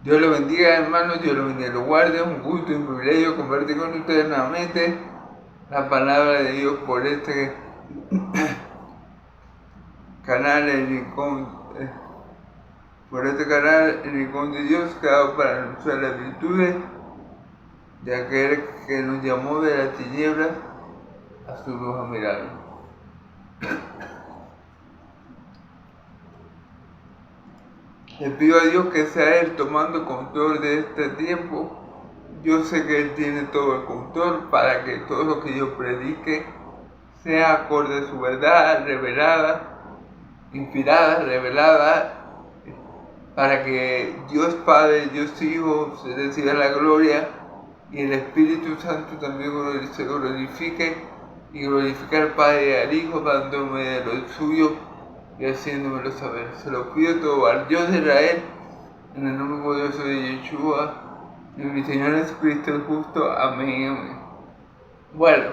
Dios lo bendiga, hermanos, Dios lo bendiga, lo guarde. Un gusto y un privilegio compartir con ustedes nuevamente la palabra de Dios por este canal, el Rincón, el Rincón de Dios, creado para anunciar las virtudes de aquel que nos llamó de las tinieblas a su luz admirable. Le pido a Dios que sea Él tomando control de este tiempo. Yo sé que Él tiene todo el control para que todo lo que yo predique sea acorde a su verdad, revelada, inspirada, revelada, para que Dios Padre, Dios Hijo se reciba la gloria y el Espíritu Santo también se glorifique y glorifique al Padre y al Hijo dándome de lo suyo y haciéndomelo saber. Se lo pido todo al Dios de Israel, en el nombre poderoso de Yeshua, de mi Señor Jesucristo el justo. Amén, amén. Bueno,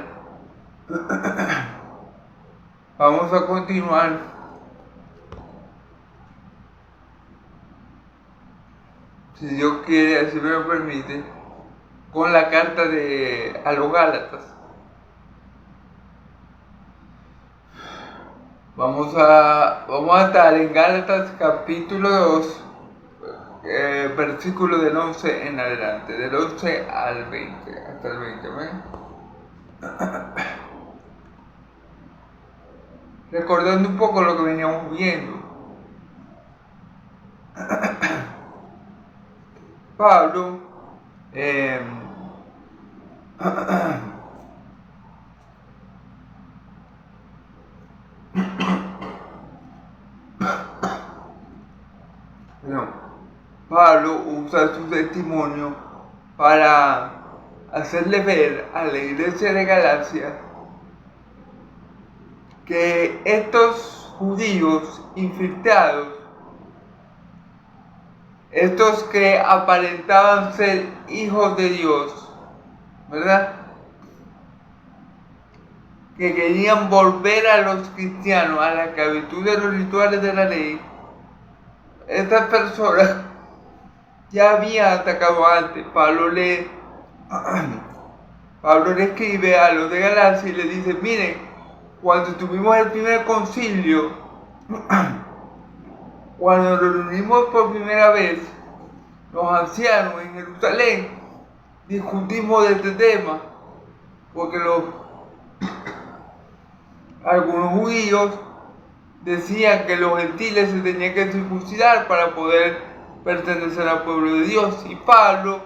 vamos a continuar. Si Dios quiere, así me lo permite, con la carta a los Gálatas. Vamos a estar en Gálatas capítulo 2, versículo del 11 en adelante, del 11 al 20, hasta el 20, ¿ven? Recordando un poco lo que veníamos viendo. Pablo Pablo usa su testimonio para hacerle ver a la iglesia de Galacia que estos judíos infiltrados, estos que aparentaban ser hijos de Dios, ¿verdad?, que querían volver a los cristianos a la esclavitud de los rituales de la ley, estas personas ya habían atacado antes. Pablo le escribe a los de Galacia y le dice: miren, cuando tuvimos el primer concilio, cuando nos reunimos por primera vez, los ancianos en Jerusalén, discutimos de este tema, porque algunos judíos decían que los gentiles se tenían que circuncidar para poder pertenecer al pueblo de Dios. Y Pablo,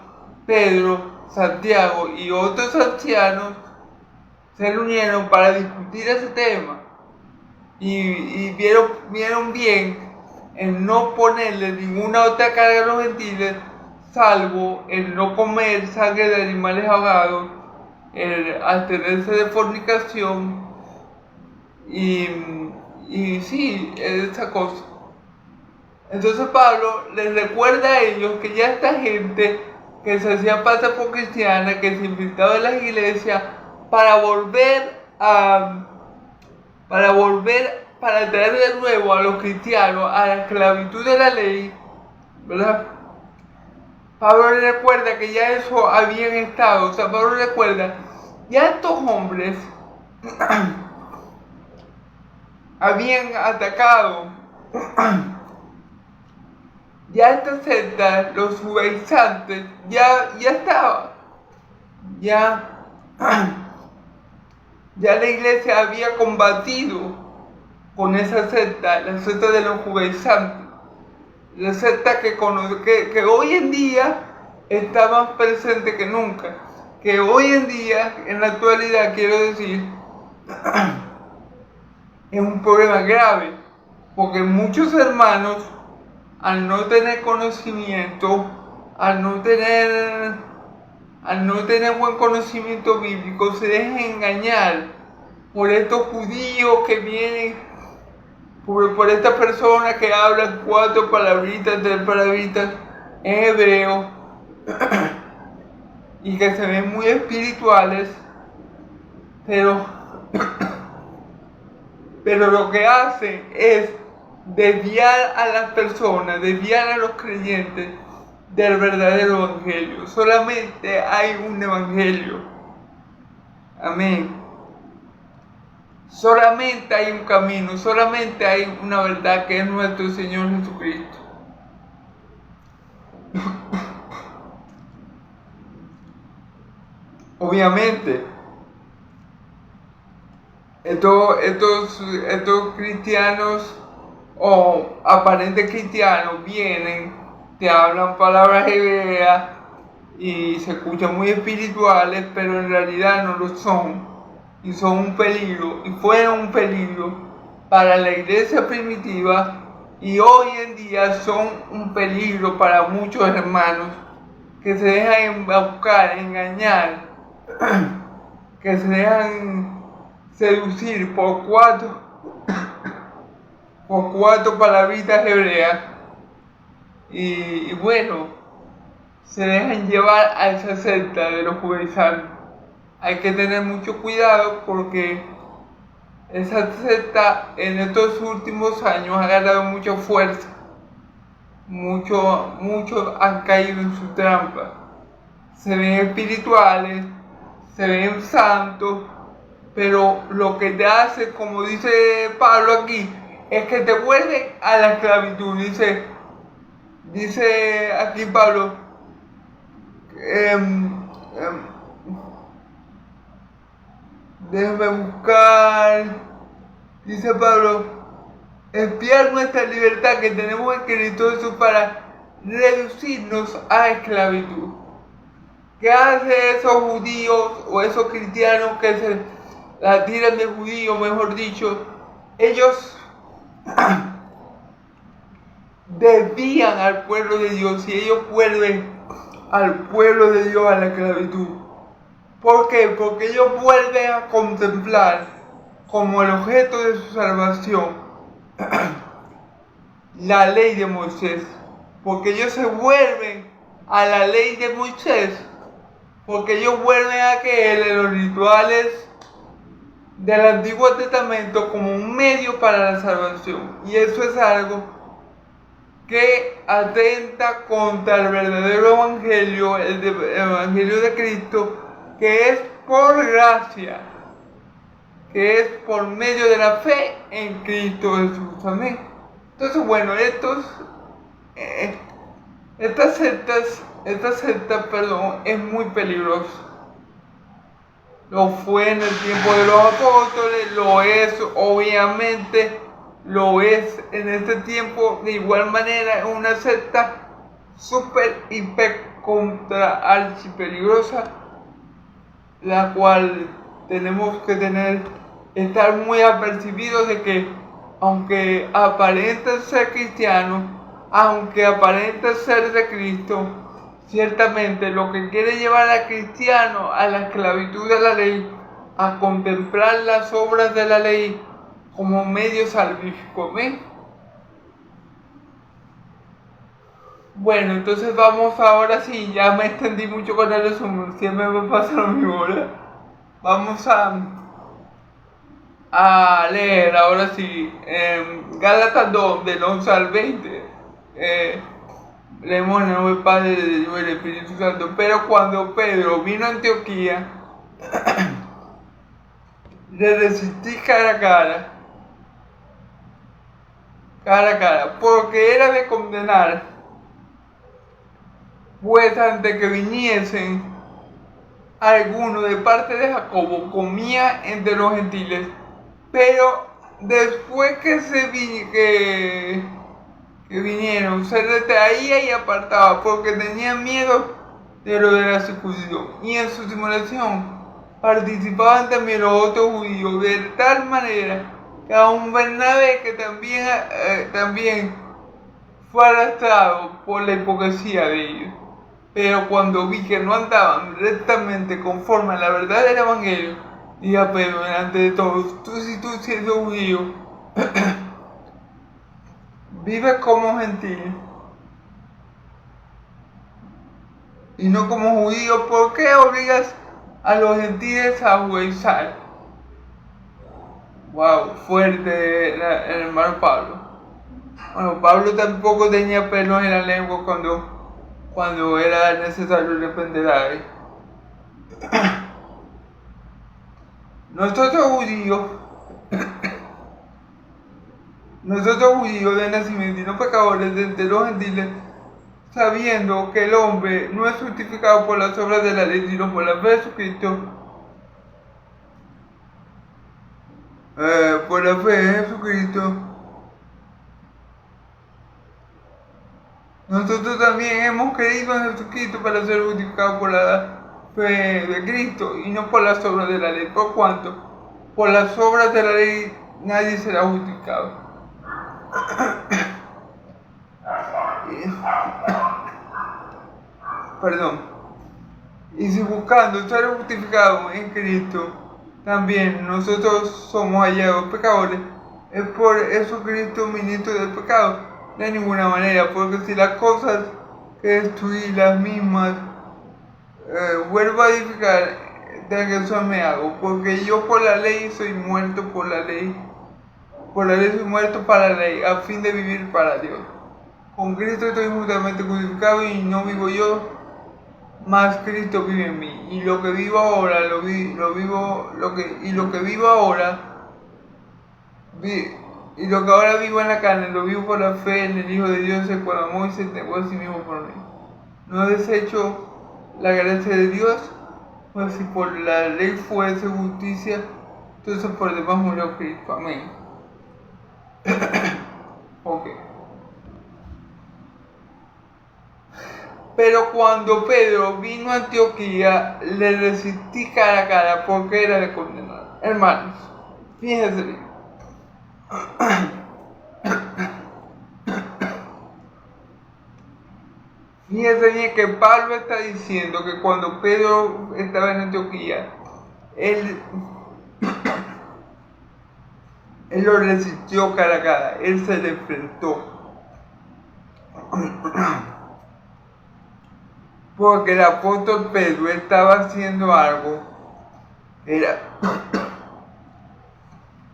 Pedro, Santiago y otros ancianos se reunieron para discutir ese tema. Y vieron bien en no ponerle ninguna otra carga a los gentiles, salvo el no comer sangre de animales ahogados, el abstenerse de fornicación y sí, esa cosa. Entonces Pablo les recuerda a ellos que ya esta gente que se hacía pasar por cristiana, que se infiltraba en las iglesias para traer de nuevo a los cristianos a la esclavitud de la ley, ¿verdad? Pablo les recuerda que ya eso habían estado. O sea, Pablo recuerda, ya estos hombres habían atacado, ya esta secta, los judaizantes, ya estaba, ya la iglesia había combatido con esa secta, la secta de los judaizantes, la secta que hoy en día está más presente que nunca, que hoy en día, en la actualidad, quiero decir, es un problema grave, porque muchos hermanos, al no tener conocimiento, al no tener buen conocimiento bíblico, se dejan engañar por estos judíos que vienen, por estas personas que hablan 4 palabritas, 3 palabritas en hebreo y que se ven muy espirituales, pero lo que hacen es desviar a las personas, desviar a los creyentes del verdadero evangelio. Solamente hay un evangelio. Amén. Solamente hay un camino, solamente hay una verdad que es nuestro Señor Jesucristo. Obviamente, estos cristianos o aparentes cristianos vienen, te hablan palabras hebreas y se escuchan muy espirituales, pero en realidad no lo son. Y son un peligro, y fueron un peligro para la iglesia primitiva, y hoy en día son un peligro para muchos hermanos que se dejan embaucar, engañar, que se dejan seducir por cuatro palabritas hebreas y bueno, se dejan llevar a esa secta de los judaizantes. Hay que tener mucho cuidado porque esa secta en estos últimos años ha ganado mucha fuerza. Muchos han caído en su trampa. Se ven espirituales, se ven santos, pero lo que te hace, como dice Pablo aquí, es que te vuelve a la esclavitud. Dice aquí Pablo, déjame buscar, dice Pablo, espiar nuestra libertad que tenemos en Cristo Jesús para reducirnos a esclavitud. ¿Qué hacen esos judíos o esos cristianos que se la tiran de judíos, mejor dicho? Ellos desvían al pueblo de Dios y ellos vuelven al pueblo de Dios a la esclavitud. ¿Por qué? Porque ellos vuelven a contemplar como el objeto de su salvación la ley de Moisés. Porque ellos se vuelven a la ley de Moisés. Porque ellos vuelven a creer en los rituales del Antiguo Testamento como un medio para la salvación. Y eso es algo que atenta contra el verdadero evangelio, el evangelio de Cristo, que es por gracia, que es por medio de la fe en Cristo Jesús. Amén. Entonces, bueno, esta secta, es muy peligrosa. Lo fue en el tiempo de los apóstoles, lo es, obviamente, lo es en este tiempo. De igual manera, es una secta súper, hiper, contra archipeligrosa, la cual tenemos que estar muy apercibidos de que, aunque aparenten ser cristianos, aunque aparenten ser de Cristo, ciertamente lo que quiere llevar al cristiano a la esclavitud de la ley, a contemplar las obras de la ley como medio salvífico. ¿Ven? Bueno, entonces vamos ahora sí, ya me extendí mucho con el resumen, siempre me pasa lo mismo, ¿verdad? Vamos a leer ahora sí Gálatas 2, del 11 al 20. Leemos en el nombre del Padre, del Hijo y del Espíritu Santo. Pero cuando Pedro vino a Antioquía, le resistí cara a cara, porque era de condenar, pues antes que viniesen algunos de parte de Jacobo, comía entre los gentiles, pero después que vinieron, se retraía y apartaba, porque tenían miedo de lo de la circuncisión, y en su simulación participaban también los otros judíos, de tal manera que aun Bernabé, que también fue arrastrado por la hipocresía de ellos. Pero cuando vi que no andaban rectamente conforme a la verdad del evangelio, dije a Pedro delante de todos: tú siendo judío, vives como gentil y no como judío. ¿Por qué obligas a los gentiles a judaizar? Wow, fuerte el hermano Pablo. Bueno, Pablo tampoco tenía pelos en la lengua cuando cuando era necesario reprender a él. Nosotros judíos de nacimiento y no pecadores de entre los gentiles, sabiendo que el hombre no es justificado por las obras de la ley, sino por la fe de Jesucristo, por la fe de Jesucristo, nosotros también hemos creído en Jesucristo para ser justificados por la fe de Cristo y no por las obras de la ley, por cuanto por las obras de la ley nadie será justificado. Perdón. Y si buscando ser justificados en Cristo, también nosotros somos hallados pecadores, es por eso Cristo ministro del pecado. De ninguna manera, porque si las cosas que destruí las mismas vuelvo a edificar, de que eso me hago, porque yo por la ley soy muerto por la ley soy muerto para la ley, a fin de vivir para Dios. Con Cristo estoy juntamente crucificado y no vivo yo, mas Cristo vive en mí. Y lo que vivo ahora, lo que ahora vivo en la carne, lo vivo por la fe en el Hijo de Dios, el cual amó y se entregó a sí mismo por mí. No desecho la gracia de Dios, pues si por la ley fuese justicia, entonces por demás murió Cristo. Amén. Ok. Pero cuando Pedro vino a Antioquía, le resistí cara a cara porque era de condenar. Hermanos, fíjense bien. Fíjense bien que Pablo está diciendo que cuando Pedro estaba en Antioquía, él lo resistió cara a cara, él se le enfrentó. Porque el apóstol Pedro estaba haciendo algo que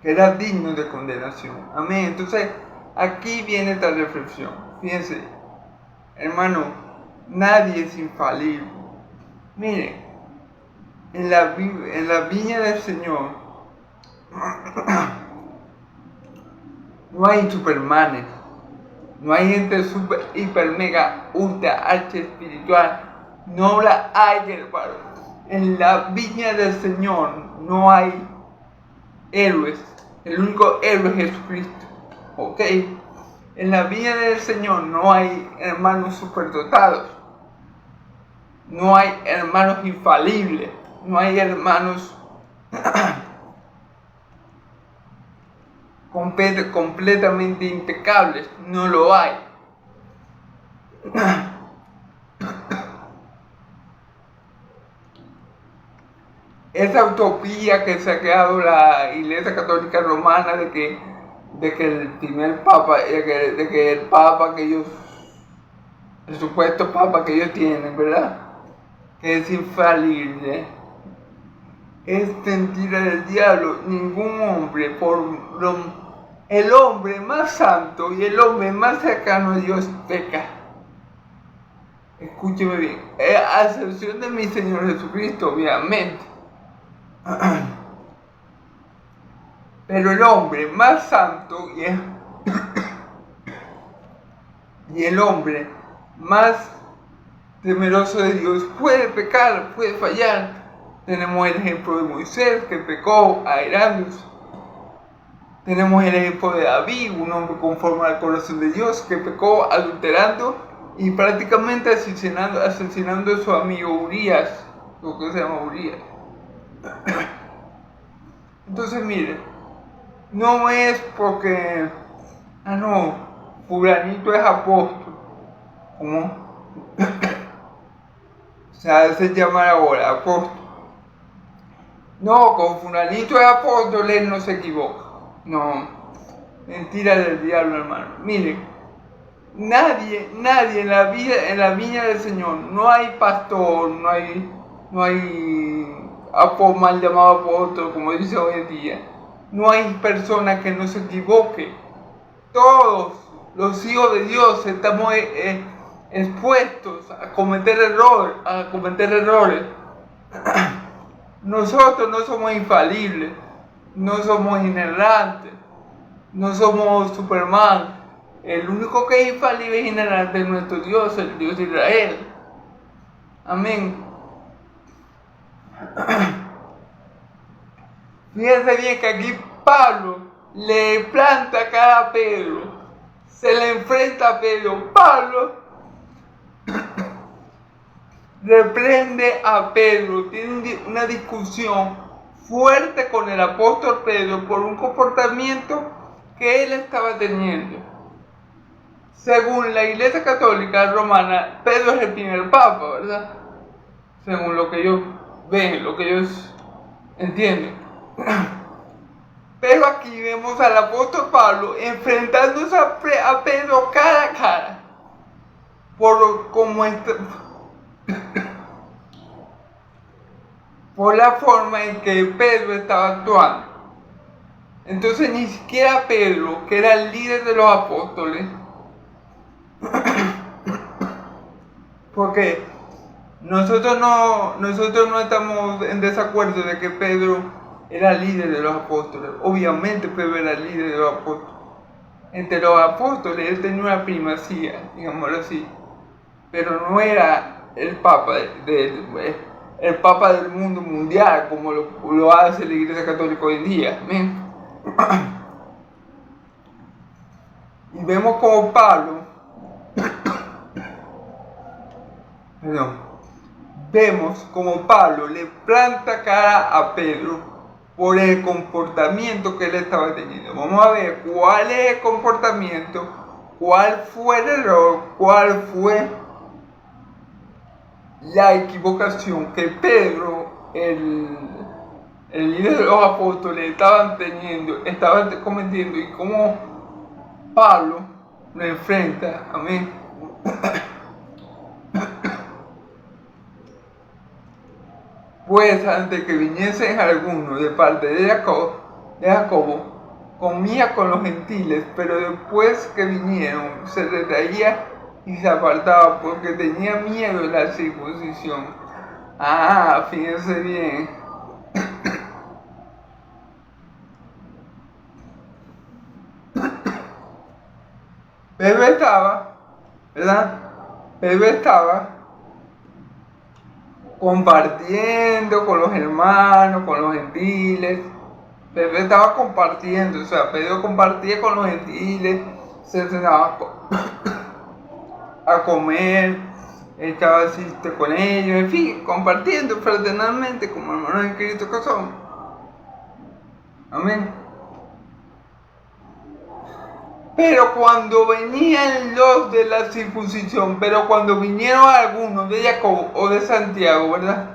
era digno de condenación. Amén. Entonces, aquí viene esta reflexión. Fíjense, hermano, nadie es infalible. Miren, en la viña del Señor no hay supermanes, no hay gente super, hiper, mega, ultra, archi espiritual, no la hay, hermano. En la viña del Señor no hay héroes, el único héroe es Jesucristo, ¿ok? En la viña del Señor no hay hermanos superdotados, no hay hermanos infalibles, no hay hermanos completamente impecables, no lo hay. Esa utopía que se ha creado la Iglesia Católica Romana de que el primer papa, de que el papa que ellos, el supuesto papa que ellos tienen, ¿verdad?, que es infalible, es mentira del diablo. Ningún hombre, el hombre más santo y el hombre más cercano a Dios peca. Escúcheme bien, a excepción de mi Señor Jesucristo, obviamente. Pero el hombre más santo y el hombre más temeroso de Dios puede pecar, puede fallar. Tenemos el ejemplo de Moisés, que pecó airándose. Tenemos el ejemplo de David, un hombre conforme al corazón de Dios, que pecó adulterando y prácticamente asesinando a su amigo Urias, lo que se llama Urias. Entonces, miren, no es porque, fulanito es apóstol, ¿cómo? Se hace llamar ahora apóstol. No, con fulanito es apóstol, él no se equivoca. No, mentira del diablo, hermano. Miren, nadie en la viña del Señor, no hay pastor, no hay mal llamado apóstol, como dice hoy en día. No hay persona que no se equivoque. Todos los hijos de Dios estamos expuestos a cometer errores. Nosotros no somos infalibles, no somos inerrantes, no somos Superman. El único que es infalible y inerrante es nuestro Dios, el Dios de Israel. Amén. Fíjense bien que aquí Pablo le planta cara a Pedro, se le enfrenta a Pedro. Pablo reprende a Pedro, tiene una discusión fuerte con el apóstol Pedro por un comportamiento que él estaba teniendo. Según la Iglesia Católica Romana, Pedro es el primer papa, ¿verdad? Según lo que ellos ven, lo que ellos entienden. Pero aquí vemos al apóstol Pablo enfrentándose a Pedro cara a cara. Por la forma en que Pedro estaba actuando. Entonces ni siquiera Pedro, que era el líder de los apóstoles, porque nosotros no estamos en desacuerdo de que Pedro era líder de los apóstoles. Obviamente Pedro era el líder de los apóstoles. Entre los apóstoles él tenía una primacía, digámoslo así, pero no era el papa el papa del mundo mundial como lo hace la Iglesia Católica hoy en día. ¿Ven? Y vemos como Pablo le planta cara a Pedro por el comportamiento que él estaba teniendo. Vamos a ver cuál es el comportamiento, cuál fue el error, cuál fue la equivocación que Pedro, el líder de los apóstoles, estaban cometiendo, y cómo Pablo lo enfrenta. Amén. Pues antes que viniesen algunos de parte de Jacobo, comía con los gentiles, pero después que vinieron se retraía y se apartaba porque tenía miedo de la circuncisión. Fíjense bien. Pedro estaba compartiendo con los hermanos, con los gentiles. Pedro estaba compartiendo, Pedro compartía con los gentiles, se sentaba a comer, estaba con ellos, en fin, compartiendo fraternalmente como hermanos en Cristo que somos. Amén. Pero cuando venían los de la circuncisión, cuando vinieron algunos de Jacobo o de Santiago, ¿verdad?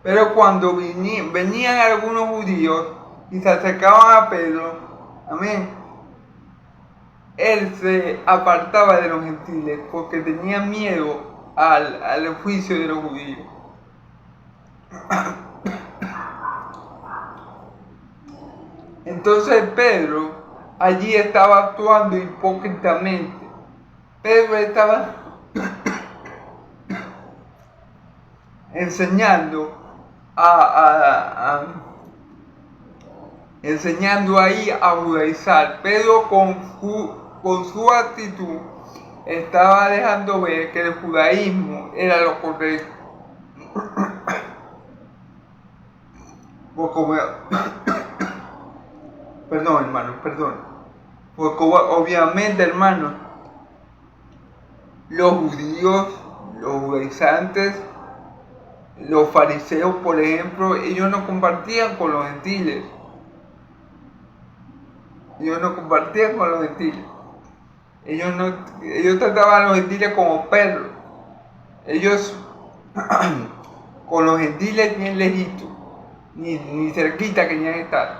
Pero cuando venían algunos judíos y se acercaban a Pedro, amén, él se apartaba de los gentiles porque tenía miedo al juicio de los judíos. Entonces Pedro allí estaba actuando hipócritamente. Pedro estaba enseñando ahí a judaizar. Pedro con su actitud estaba dejando ver que el judaísmo era lo correcto. Porque obviamente, hermano, los judíos, los judaizantes, los fariseos, por ejemplo, ellos no compartían con los gentiles. Ellos trataban a los gentiles como perros. Ellos con los gentiles bien lejitos, ni cerquita querían estar.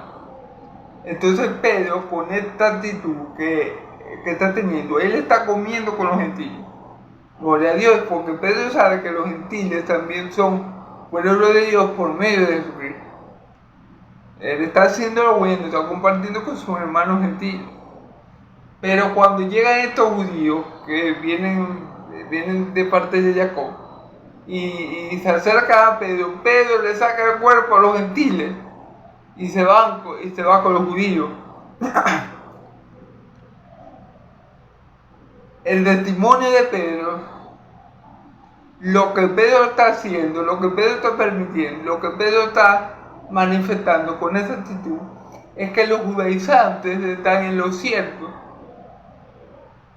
Entonces Pedro, con esta actitud que está teniendo, él está comiendo con los gentiles. Gloria a Dios, porque Pedro sabe que los gentiles también son pueblo de Dios por medio de Jesucristo. Él está haciendo lo bueno, está compartiendo con sus hermanos gentiles. Pero cuando llegan estos judíos que vienen de parte de Jacob y se acercan a Pedro, Pedro le saca el cuerpo a los gentiles y se va con los judíos. El testimonio de Pedro, lo que Pedro está haciendo, lo que Pedro está permitiendo, lo que Pedro está manifestando con esa actitud, es que los judaizantes están en lo cierto.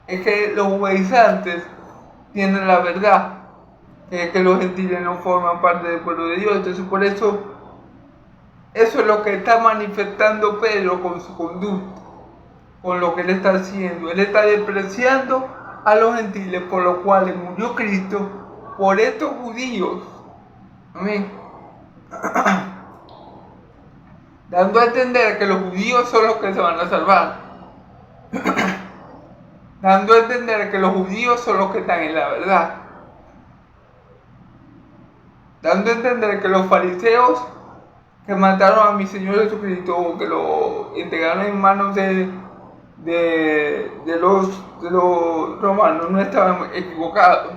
Es que los judaizantes tienen la verdad, que es que los gentiles no forman parte del pueblo de Dios. Entonces por eso es lo que está manifestando Pedro con su conducta, con lo que él está haciendo. Él está despreciando a los gentiles, por lo cual murió Cristo por estos judíos. Amén. Dando a entender que los judíos son los que se van a salvar. Dando a entender que los judíos son los que están en la verdad. Dando a entender que los fariseos que mataron a mi Señor Jesucristo, o que lo entregaron en manos de los romanos, no estaban equivocados.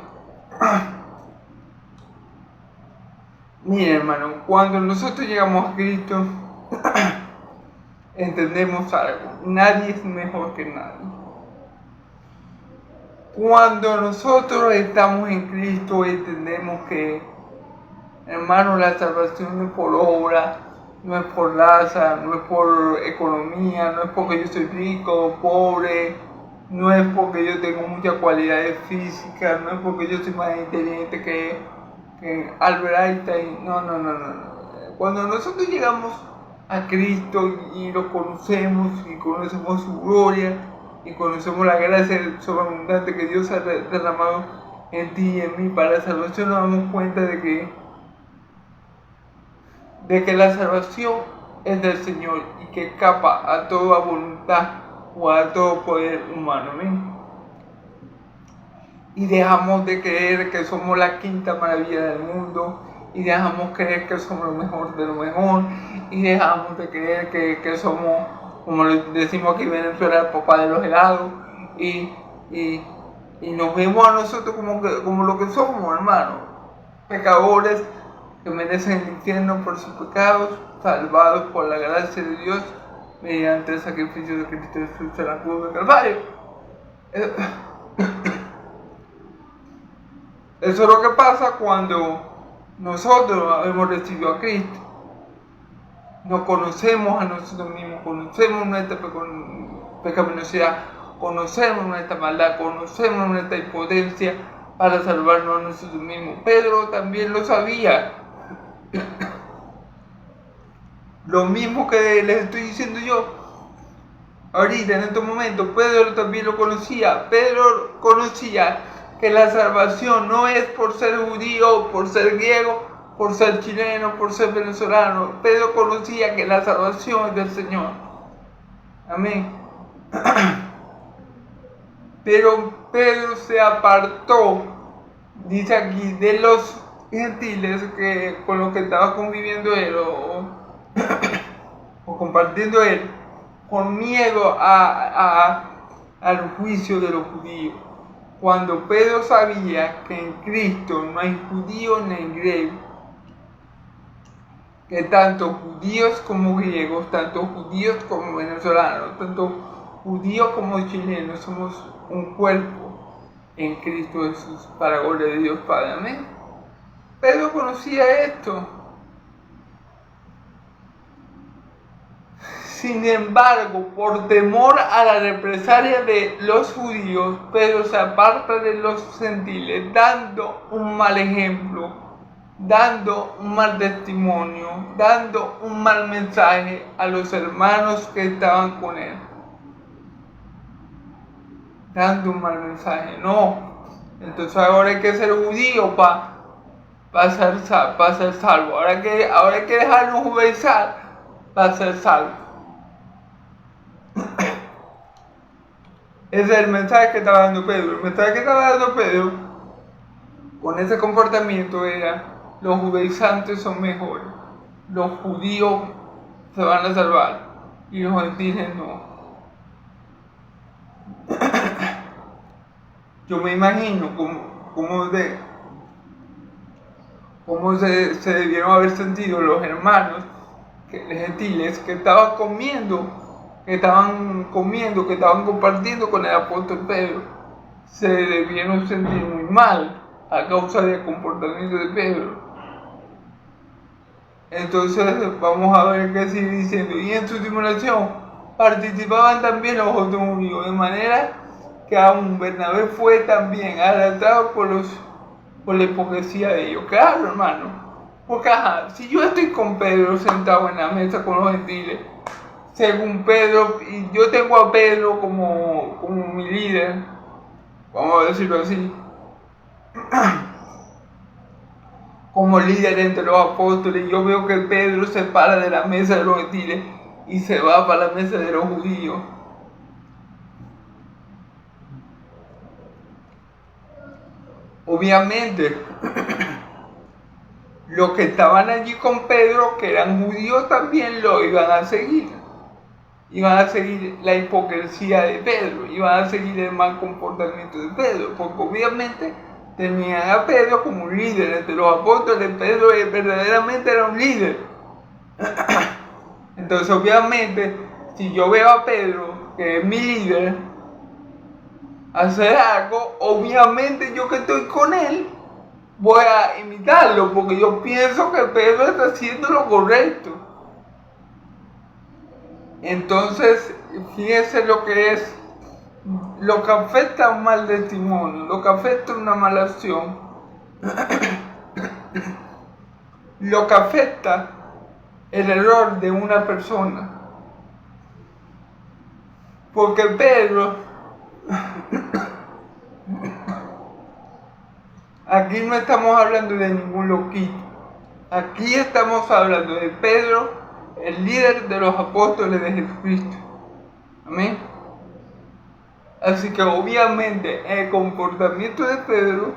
Miren, hermano, cuando nosotros llegamos a Cristo, entendemos algo: nadie es mejor que nadie. Cuando nosotros estamos en Cristo, entendemos que, hermano, la salvación no es por obra, no es por raza, no es por economía, no es porque yo soy rico o pobre, no es porque yo tengo muchas cualidades físicas, no es porque yo soy más inteligente que Albert Einstein. No. Cuando nosotros llegamos a Cristo y lo conocemos y conocemos su gloria y conocemos la gracia sobreabundante que Dios ha derramado en ti y en mí para la salvación, nos damos cuenta de que la salvación es del Señor y que escapa a toda voluntad o a todo poder humano. ¿Ven? Y dejamos de creer que somos la quinta maravilla del mundo, y dejamos de creer que somos lo mejor de lo mejor, y dejamos de creer que somos, como decimos aquí en Venezuela, el papá de los helados, y nos vemos a nosotros como lo que somos, hermano: pecadores que merecen el infierno por sus pecados, salvados por la gracia de Dios mediante el sacrificio de Cristo Jesús en la cruz del Calvario. Eso es lo que pasa cuando nosotros hemos recibido a Cristo. Nos conocemos a nosotros mismos, conocemos nuestra pecaminosidad, conocemos nuestra maldad, conocemos nuestra impotencia para salvarnos a nosotros mismos. Pedro también lo sabía. Lo mismo que les estoy diciendo yo ahorita, en estos momentos, Pedro también lo conocía. Pedro conocía que la salvación no es por ser judío, por ser griego, por ser chileno, por ser venezolano. Pedro conocía que la salvación es del Señor. Amén. Pero Pedro se apartó, dice aquí, de los gentiles con los que estaba conviviendo él o compartiendo él, con miedo al juicio de los judíos. Cuando Pedro sabía que en Cristo no hay judío ni griego, que tanto judíos como griegos, tanto judíos como venezolanos, tanto judíos como chilenos, somos un cuerpo en Cristo Jesús, para gloria de Dios Padre. Amén. Pedro conocía esto. Sin embargo, por temor a la represalia de los judíos, Pedro se aparta de los gentiles, dando un mal ejemplo, dando un mal testimonio, dando un mal mensaje a los hermanos que estaban con él. Dando un mal mensaje. No, entonces ahora hay que ser judío para ser salvo. Ahora hay que dejarnos judaizar para ser salvo. Ese es el mensaje que estaba dando Pedro. El mensaje que estaba dando Pedro con ese comportamiento era: los judaizantes son mejores, los judíos se van a salvar y los gentiles no. Yo me imagino cómo se debieron haber sentido los hermanos gentiles que estaban compartiendo con el apóstol Pedro. Se debieron sentir muy mal a causa del comportamiento de Pedro. Entonces vamos a ver qué sigue diciendo. Y en su simulación participaban también los otros judíos, de manera que aún Bernabé fue también arrastrado por la hipocresía de ellos. Claro, hermano, porque si yo estoy con Pedro sentado en la mesa con los gentiles, según Pedro, y yo tengo a Pedro como mi líder, vamos a decirlo así, como líder entre los apóstoles, yo veo que Pedro se para de la mesa de los gentiles y se va para la mesa de los judíos. Obviamente, los que estaban allí con Pedro, que eran judíos, también lo iban a seguir. Iban a seguir la hipocresía de Pedro, iban a seguir el mal comportamiento de Pedro, porque obviamente tenían a Pedro como un líder. Entre los apóstoles, Pedro verdaderamente era un líder. Entonces, obviamente, si yo veo a Pedro, que es mi líder, hacer algo, obviamente yo que estoy con él, voy a imitarlo, porque yo pienso que Pedro está haciendo lo correcto. Entonces, fíjense lo que afecta a un mal testimonio, lo que afecta a una mala acción, lo que afecta el error de una persona. Porque Pedro, aquí no estamos hablando de ningún loquito, aquí estamos hablando de Pedro, el líder de los apóstoles de Jesucristo. Amén. Así que obviamente el comportamiento de Pedro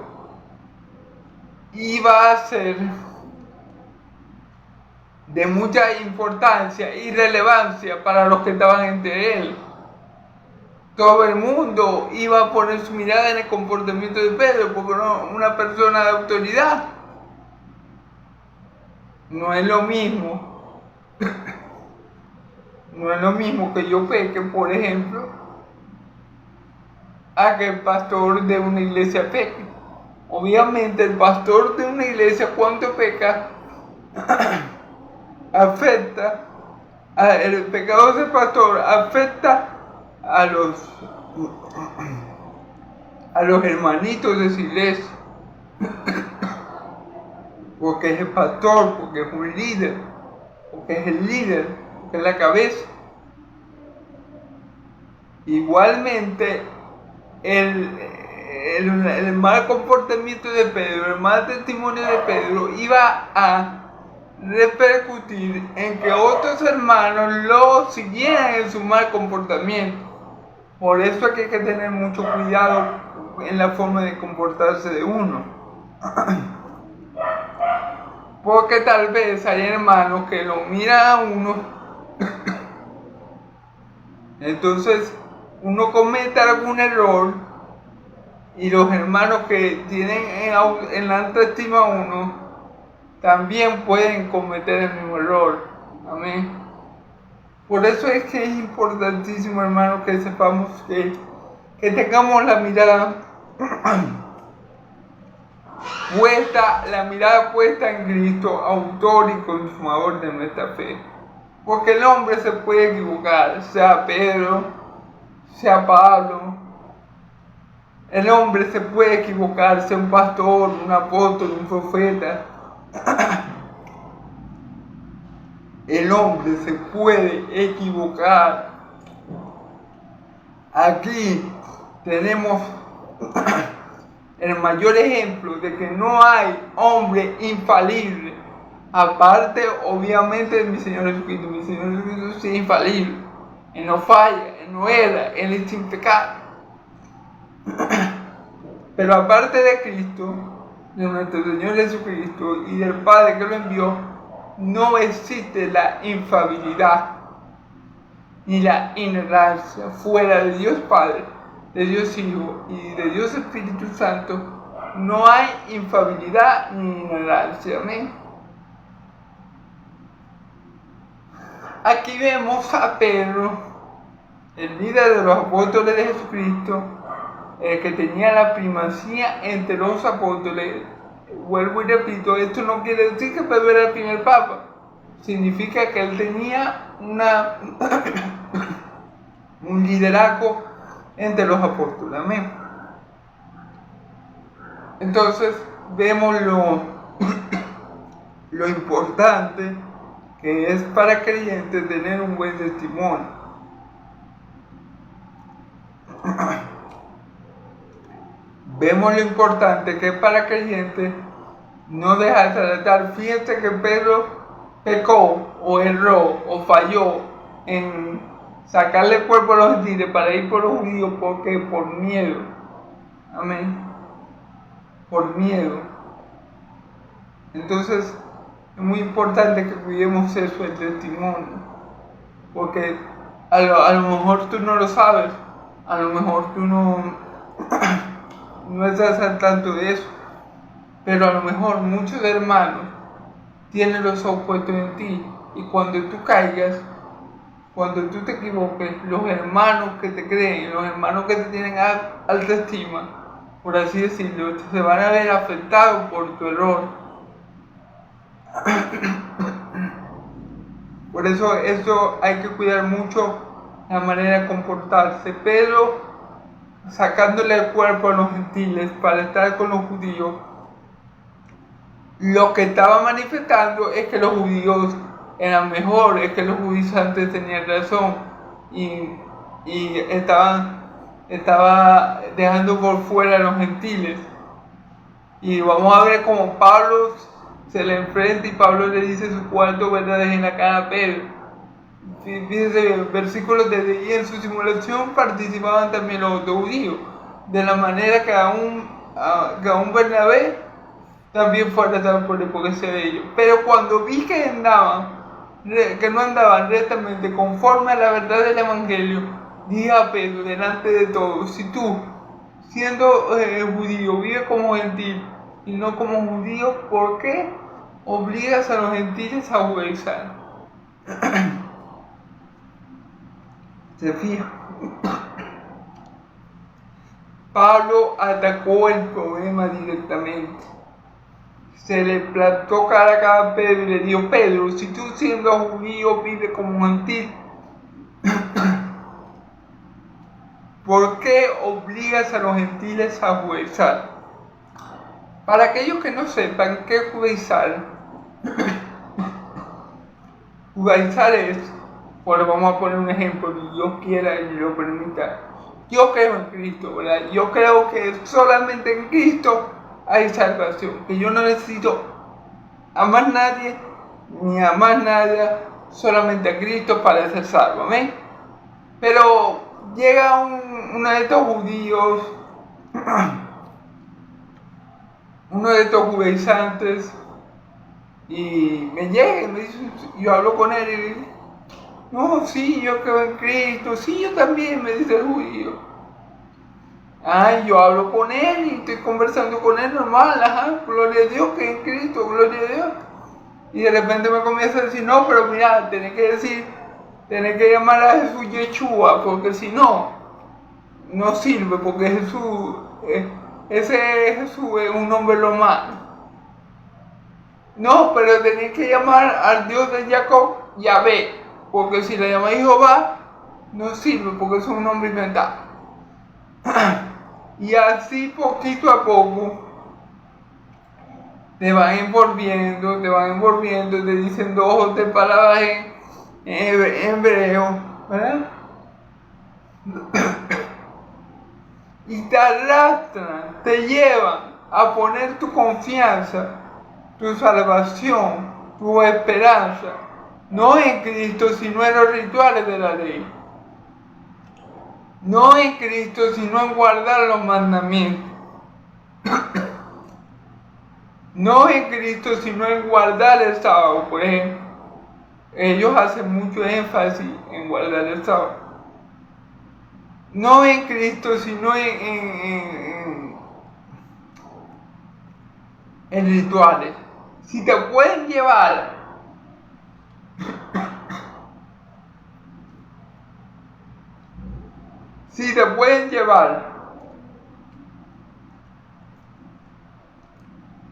iba a ser de mucha importancia y relevancia para los que estaban entre él. Todo el mundo iba a poner su mirada en el comportamiento de Pedro, porque una persona de autoridad no es lo mismo. No es lo mismo que yo peque, por ejemplo, a que el pastor de una iglesia peque. Obviamente el pastor de una iglesia, cuando peca, afecta, el pecado del pastor afecta a los hermanitos de su iglesia, porque es el pastor, porque es un líder, porque es el líder, porque es la cabeza. Igualmente, el mal comportamiento de Pedro, el mal testimonio de Pedro iba a repercutir en que otros hermanos lo siguieran en su mal comportamiento. Por eso es que hay que tener mucho cuidado en la forma de comportarse de uno. Porque tal vez hay hermanos que lo miran a uno, entonces uno comete algún error y los hermanos que tienen en alta estima a uno también pueden cometer el mismo error. Amén. Por eso es que es importantísimo, hermano, que sepamos que tengamos la mirada puesta en Cristo, autor y consumador de nuestra fe. Porque el hombre se puede equivocar, sea Pedro, sea Pablo. El hombre se puede equivocar, sea un pastor, un apóstol, un profeta. El hombre se puede equivocar. Aquí tenemos el mayor ejemplo de que no hay hombre infalible. Aparte, obviamente, de mi Señor Jesucristo. Mi Señor Jesucristo sí es infalible. Él no falla, Él no erra, Él es sin pecado. Pero aparte de Cristo, de nuestro Señor Jesucristo y del Padre que lo envió, no existe la infalibilidad ni la inerrancia fuera de Dios Padre, de Dios Hijo y de Dios Espíritu Santo. No hay infalibilidad ni inerrancia. Amén. Aquí vemos a Pedro, el líder de los apóstoles de Jesucristo, el que tenía la primacía entre los apóstoles. Vuelvo y repito, esto no quiere decir que Pedro era el primer papa. Significa que él tenía un liderazgo entre los apóstoles. Amén. Entonces vemos lo importante que es para creyentes tener un buen testimonio. Vemos lo importante que es para creyentes no dejar de tratar. Fíjense que Pedro pecó o erró o falló en sacarle el cuerpo a los gentiles para ir por los judíos, porque por miedo. Amén. Por miedo. Entonces es muy importante que cuidemos eso, el testimonio, porque a lo mejor tú no lo sabes, a lo mejor tú no estás al tanto de eso, pero a lo mejor muchos hermanos tienen los ojos puestos en ti, y cuando tú caigas, cuando tú te equivoques, los hermanos que te creen, los hermanos que te tienen alta estima, por así decirlo, se van a ver afectados por tu error. Por eso hay que cuidar mucho la manera de comportarse. Pedro, sacándole el cuerpo a los gentiles para estar con los judíos, lo que estaba manifestando es que los judíos eran mejores, que los judíos antes tenían razón y estaba dejando por fuera a los gentiles. Y vamos a ver cómo Pablo se le enfrenta y Pablo le dice sus cuartos verdades en la cara a Pedro. Fíjense, versículos desde ahí: en su simulación participaban también los otros judíos, de la manera que aún Bernabé también fue arrestado por la hipocresía de ellos. Pero cuando vi que no andaban rectamente conforme a la verdad del Evangelio, dije a Pedro delante de todos: si tú, siendo judío, vives como gentil y no como judío, ¿por qué obligas a los gentiles a judaizar? ¿Se fija? Pablo atacó el problema directamente. Se le plantó cara a cara a Pedro y le dijo: Pedro, si tú siendo judío vives como gentil, ¿por qué obligas a los gentiles a judaizar? Para aquellos que no sepan qué es judaizar, judaizar es, bueno, vamos a poner un ejemplo, si Dios quiera y lo permita. Yo creo en Cristo, ¿verdad? Yo creo que solamente en Cristo hay salvación, que yo no necesito a más nadie ni a más nadie, solamente a Cristo para ser salvo. ¿Amén? Pero llega uno de estos judíos, uno de estos judaizantes, y me llega y me dice, yo hablo con él y le digo: no, sí, yo creo en Cristo, sí, yo también, me dice el judío. Ay, yo hablo con él y estoy conversando con él normal, gloria a Dios que en Cristo, gloria a Dios. Y de repente me comienza a decir: no, pero mira, tenés que llamar a Jesús Yeshua, porque si no, no sirve, porque Jesús, ese Jesús es un nombre romano. No, pero tenés que llamar al Dios de Jacob, Yahvé, porque si le llamáis Jehová, no sirve, porque es un nombre inventado. Y así poquito a poco te van envolviendo, te dicen 2 o 3 palabras en hebreo, ¿verdad? Y te arrastran, te llevan a poner tu confianza, tu salvación, tu esperanza, no en Cristo, sino en los rituales de la ley. No en Cristo, sino en guardar los mandamientos. no en Cristo, sino en guardar el sábado. Por ejemplo, ellos hacen mucho énfasis en guardar el sábado. No en Cristo, sino en rituales. Si te pueden llevar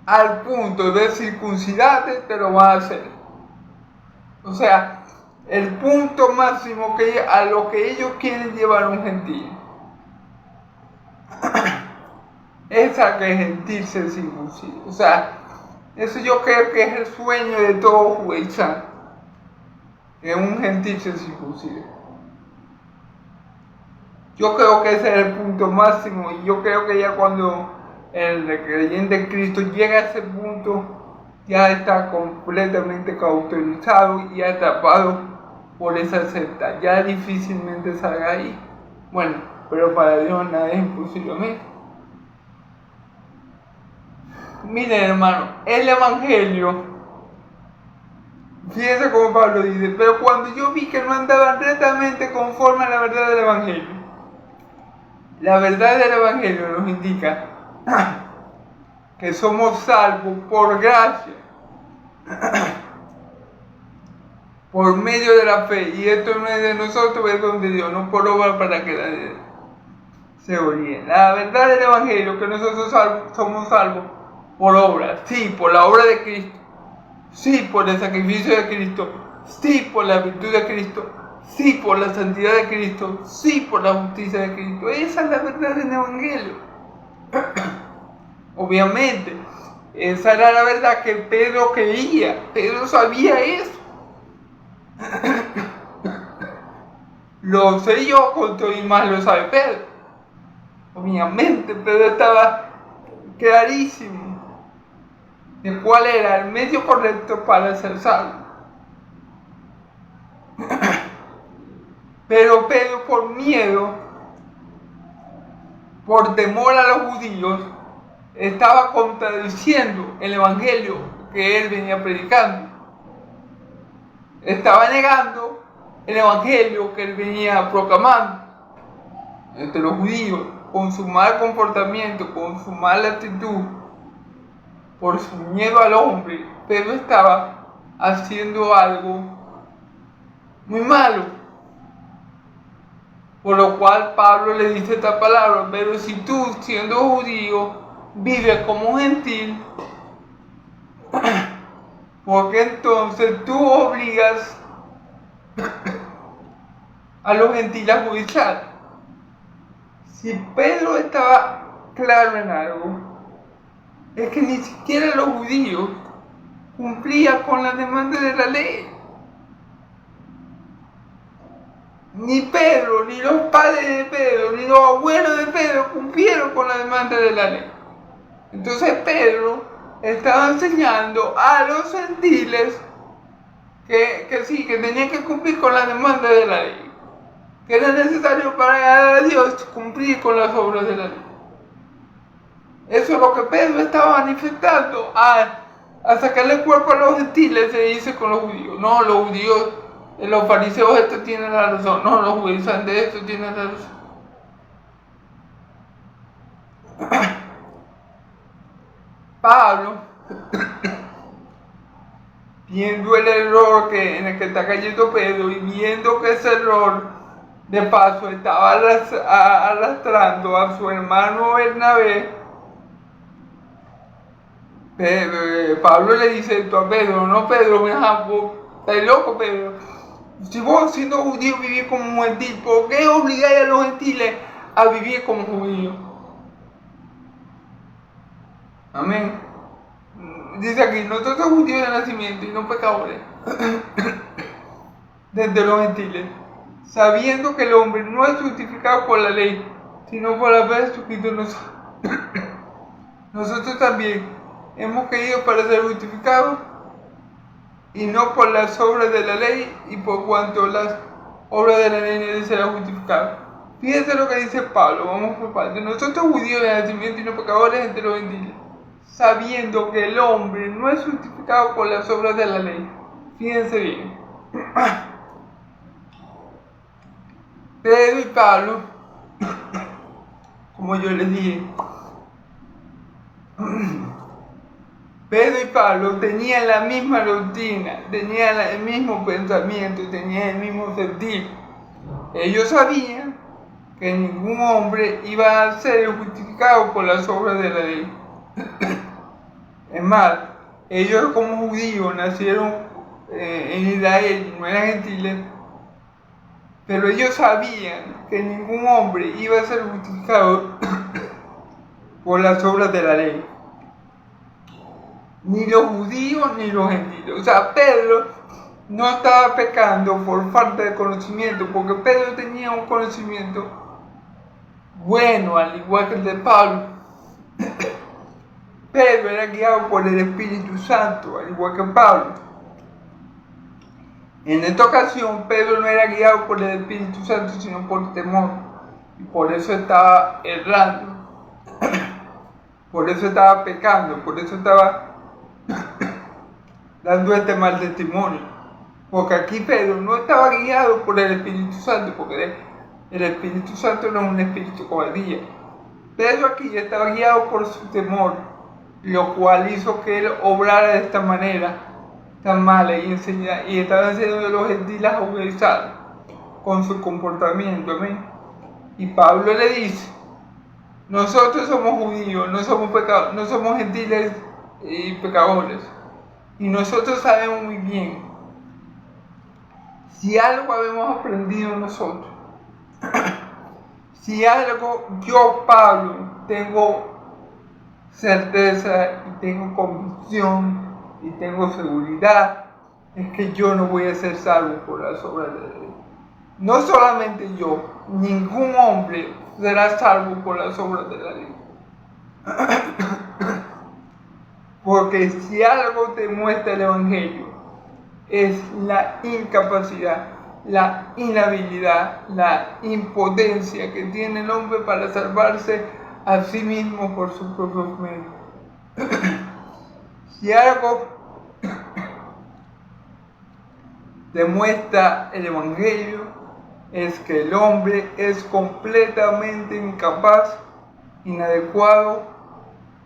al punto de circuncidarte, te lo van a hacer. O sea, el punto máximo a lo que ellos quieren llevar a un gentil es a que el gentil se circuncide. O sea, eso yo creo que es el sueño de todo judaizante, que un gentil se circuncide. Yo creo que ese es el punto máximo, y yo creo que ya cuando el creyente en Cristo llega a ese punto, ya está completamente cauterizado y atrapado por esa secta. Ya difícilmente salga ahí. Bueno, pero para Dios nada es imposible. Miren, hermano, el Evangelio, fíjense como Pablo dice, pero cuando yo vi que no andaban rectamente conforme a la verdad del Evangelio, la verdad del Evangelio nos indica que somos salvos por gracia, por medio de la fe, y esto no es de nosotros, es don de Dios, no por obra para que nadie se oríe. La verdad del Evangelio, que nosotros somos salvos por obra, sí, por la obra de Cristo, sí, por el sacrificio de Cristo, sí, por la virtud de Cristo, sí, por la santidad de Cristo, sí, por la justicia de Cristo. Esa es la verdad del Evangelio. Obviamente, esa era la verdad que Pedro creía. Pedro sabía eso. Lo sé yo, con todo y más lo sabe Pedro. Obviamente, Pedro estaba clarísimo de cuál era el medio correcto para ser salvo. Pero Pedro, por miedo, por temor a los judíos, estaba contradiciendo el evangelio que él venía predicando. Estaba negando el evangelio que él venía proclamando entre los judíos, con su mal comportamiento, con su mala actitud, por su miedo al hombre. Pedro estaba haciendo algo muy malo. Por lo cual Pablo le dice esta palabra: pero si tú, siendo judío, vives como gentil, porque entonces tú obligas a los gentiles a judiciar. Si Pedro estaba claro en algo, es que ni siquiera los judíos cumplían con las demandas de la ley. Ni Pedro, ni los padres de Pedro, ni los abuelos de Pedro cumplieron con la demanda de la ley. Entonces Pedro estaba enseñando a los gentiles que sí, que tenían que cumplir con la demanda de la ley, que era necesario para agradar a Dios cumplir con las obras de la ley. Eso es lo que Pedro estaba manifestando a sacarle cuerpo a los gentiles. Se dice con los judíos: no, los judíos, los fariseos esto tienen la razón, no, los judíos de esto tienen la razón. Pablo, viendo el error en el que está cayendo Pedro, y viendo que ese error de paso estaba arrastrando a su hermano Bernabé, Pablo le dice esto a Pedro: no, Pedro, vos estás loco, Pedro. Si vos, siendo judío, vivís como un gentil, ¿por qué obligáis a los gentiles a vivir como judíos? Amén. Dice aquí: nosotros somos judíos de nacimiento y no pecadores desde los gentiles, sabiendo que el hombre no es justificado por la ley, sino por la fe de Jesucristo. Nosotros también hemos caído para ser justificados, y no por las obras de la ley, y por cuanto las obras de la ley no serán justificadas. Fíjense lo que dice Pablo, vamos por parte. Nosotros judíos de nacimiento y no pecadores entre los gentiles, sabiendo que el hombre no es justificado por las obras de la ley. Fíjense bien. Pedro y Pablo, como yo les dije, Pedro y Pablo tenían la misma doctrina, tenían el mismo pensamiento, tenían el mismo sentir. Ellos sabían que ningún hombre iba a ser justificado por las obras de la ley. Es más, ellos como judíos nacieron en Israel, no eran gentiles, pero ellos sabían que ningún hombre iba a ser justificado por las obras de la ley. Ni los judíos ni los gentiles. O sea, Pedro no estaba pecando por falta de conocimiento, porque Pedro tenía un conocimiento bueno, al igual que el de Pablo. Pedro era guiado por el Espíritu Santo, al igual que Pablo. En esta ocasión, Pedro no era guiado por el Espíritu Santo, sino por temor. Y por eso estaba errando. Por eso estaba pecando, por eso estaba dando este mal testimonio. Porque aquí Pedro no estaba guiado por el Espíritu Santo, porque el Espíritu Santo no es un espíritu cobardía. Pedro aquí estaba guiado por su temor, lo cual hizo que él obrara de esta manera tan mala y estaba haciendo de los gentiles avergonzados con su comportamiento. Amén. Y Pablo le dice: nosotros somos judíos, no somos gentiles y pecadores. Y nosotros sabemos muy bien, si algo habemos aprendido nosotros, si algo yo, Pablo, tengo certeza y tengo convicción y tengo seguridad, es que yo no voy a ser salvo por las obras de la ley. No solamente yo, ningún hombre será salvo por las obras de la ley. Porque si algo te muestra el Evangelio, es la incapacidad, la inhabilidad, la impotencia que tiene el hombre para salvarse a sí mismo por sus propios medios. Si algo demuestra el Evangelio, es que el hombre es completamente incapaz, inadecuado,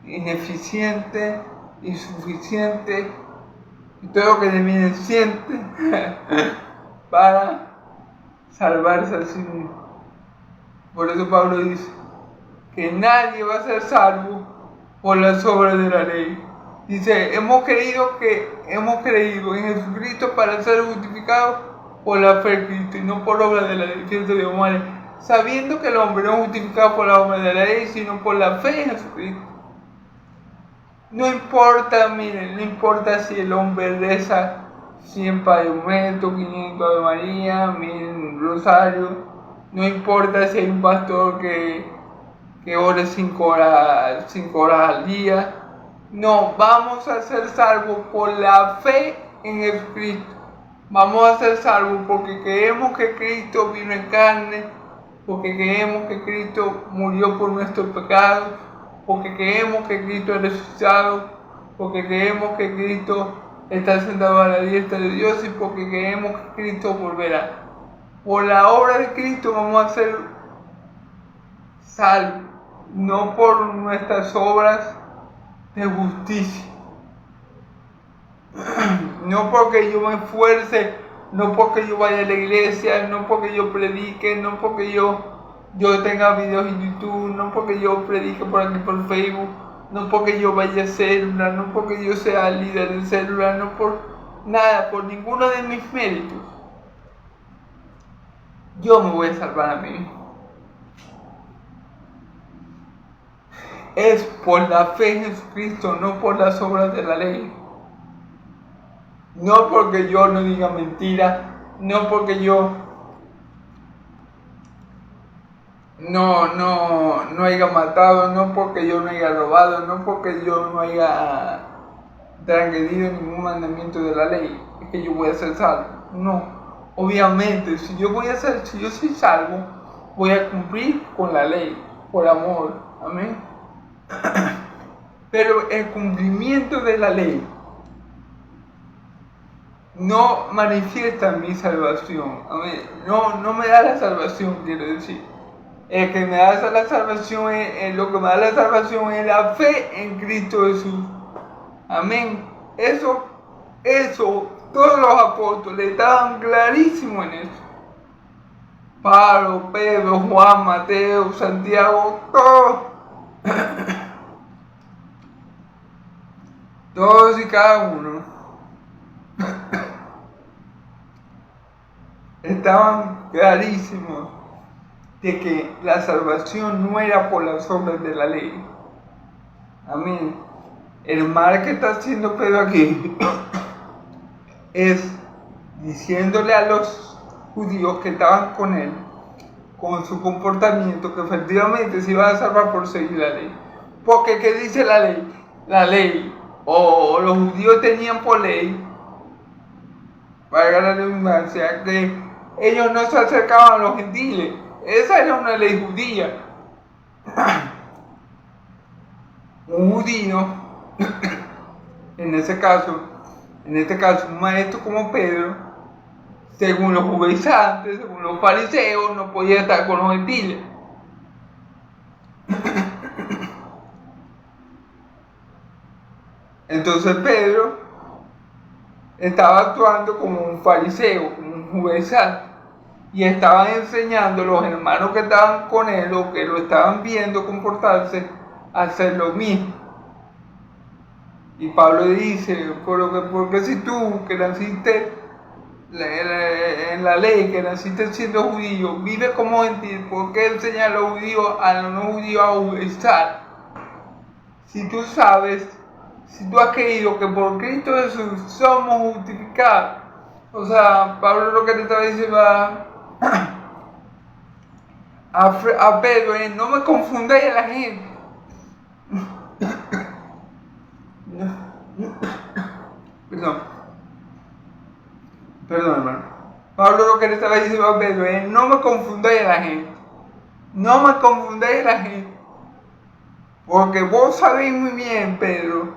ineficiente, insuficiente y todo lo que le viene siente para salvarse a sí mismo. Por eso Pablo dice que nadie va a ser salvo por las obras de la ley. Dice, hemos creído en Jesucristo para ser justificados por la fe en Cristo y no por obras de la ley. Fíjense bien, madre, sabiendo que el hombre no es justificado por la obra de la ley, sino por la fe en Jesucristo. No importa, miren, no importa si el hombre reza 100 Padre Nuestro, 500 Ave María, 1000 Rosario. No importa si hay un pastor que ore 5 horas al día. No, vamos a ser salvos por la fe en Jesucristo. Vamos a ser salvos porque creemos que Cristo vino en carne, porque creemos que Cristo murió por nuestros pecados, porque creemos que Cristo es resucitado, porque creemos que Cristo está sentado a la diestra de Dios y porque creemos que Cristo volverá. Por la obra de Cristo vamos a ser salvos, no por nuestras obras de justicia. No porque yo me esfuerce, no porque yo vaya a la iglesia, no porque yo predique, no porque yo tenga videos en YouTube, no porque yo predique por aquí por Facebook, no porque yo vaya a célula, no porque yo sea líder de célula, no por nada, por ninguno de mis méritos. Yo me voy a salvar a mí. Es por la fe en Jesucristo, no por las obras de la ley. No porque yo no diga mentira, no porque yo no haya matado, no porque yo no haya robado, no porque yo no haya transgredido ningún mandamiento de la ley, es que yo voy a ser salvo. No, obviamente, si yo soy salvo, voy a cumplir con la ley, por amor. Amén. Pero el cumplimiento de la ley no manifiesta mi salvación. No me da la salvación, quiero decir. El que me da la salvación lo que me da la salvación es la fe en Cristo Jesús. Amén. Eso, todos los apóstoles estaban clarísimos en eso. Pablo, Pedro, Juan, Mateo, Santiago, todos. Todos y cada uno estaban clarísimos de que la salvación no era por las obras de la ley. Amén. El mal que está haciendo Pedro aquí es diciéndole a los judíos que estaban con él, con su comportamiento, que efectivamente se iban a salvar por seguir la ley. Porque ¿qué dice la ley? La ley, o los judíos tenían por ley, valga la redundancia, que ellos no se acercaban a los gentiles. Esa era una ley judía. Un judío, en este caso, un maestro como Pedro, según los judaizantes, según los fariseos, no podía estar con los gentiles. Entonces Pedro estaba actuando como un fariseo, como un judaizante, y estaban enseñando a los hermanos que estaban con él o que lo estaban viendo comportarse a hacer lo mismo. Y Pablo dice, porque si tú que naciste en la ley, que naciste siendo judío, vive como gentil, ¿por qué enseña a los judíos, a los no judíos a judaizar? Si tú sabes, si tú has creído que por Cristo Jesús somos justificados. O sea, Pablo lo que te estaba diciendo a Pedro es, no me confundáis a la gente. Perdón, hermano. Pablo lo que le estaba diciendo a Pedro es, no me confundáis a la gente. No me confundáis a la gente. Porque vos sabéis muy bien, Pedro,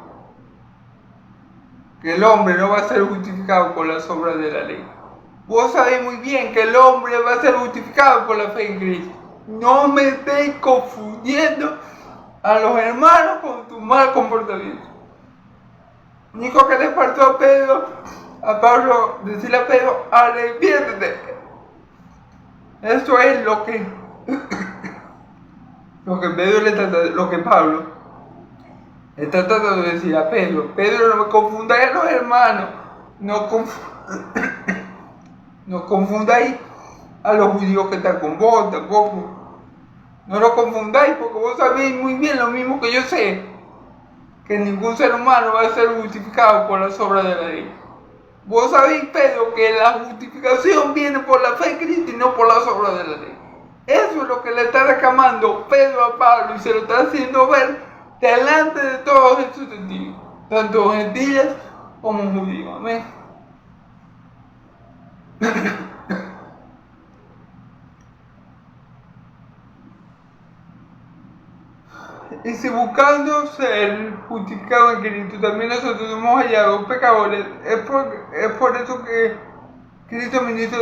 que el hombre no va a ser justificado por las obras de la ley. Vos sabéis muy bien que el hombre va a ser justificado por la fe en Cristo. No me estéis confundiendo a los hermanos con tu mal comportamiento. Lo único que le faltó a Pablo, decirle a Pedro, arrepiéntete. Eso es lo que Pablo está tratando de decir a Pedro. Pedro, no me confundáis a los hermanos. No confundáis a los judíos que están con vos tampoco. No lo confundáis porque vos sabéis muy bien lo mismo que yo sé, que ningún ser humano va a ser justificado por las obras de la ley. Vos sabéis, Pedro, que la justificación viene por la fe en Cristo y no por las obras de la ley. Eso es lo que le está reclamando Pedro a Pablo y se lo está haciendo ver delante de todos estos testigos, tanto gentiles como judíos. Amén. Y si buscando ser justificado en Cristo, también nosotros hemos hallado pecadores, es por eso que Cristo es ministro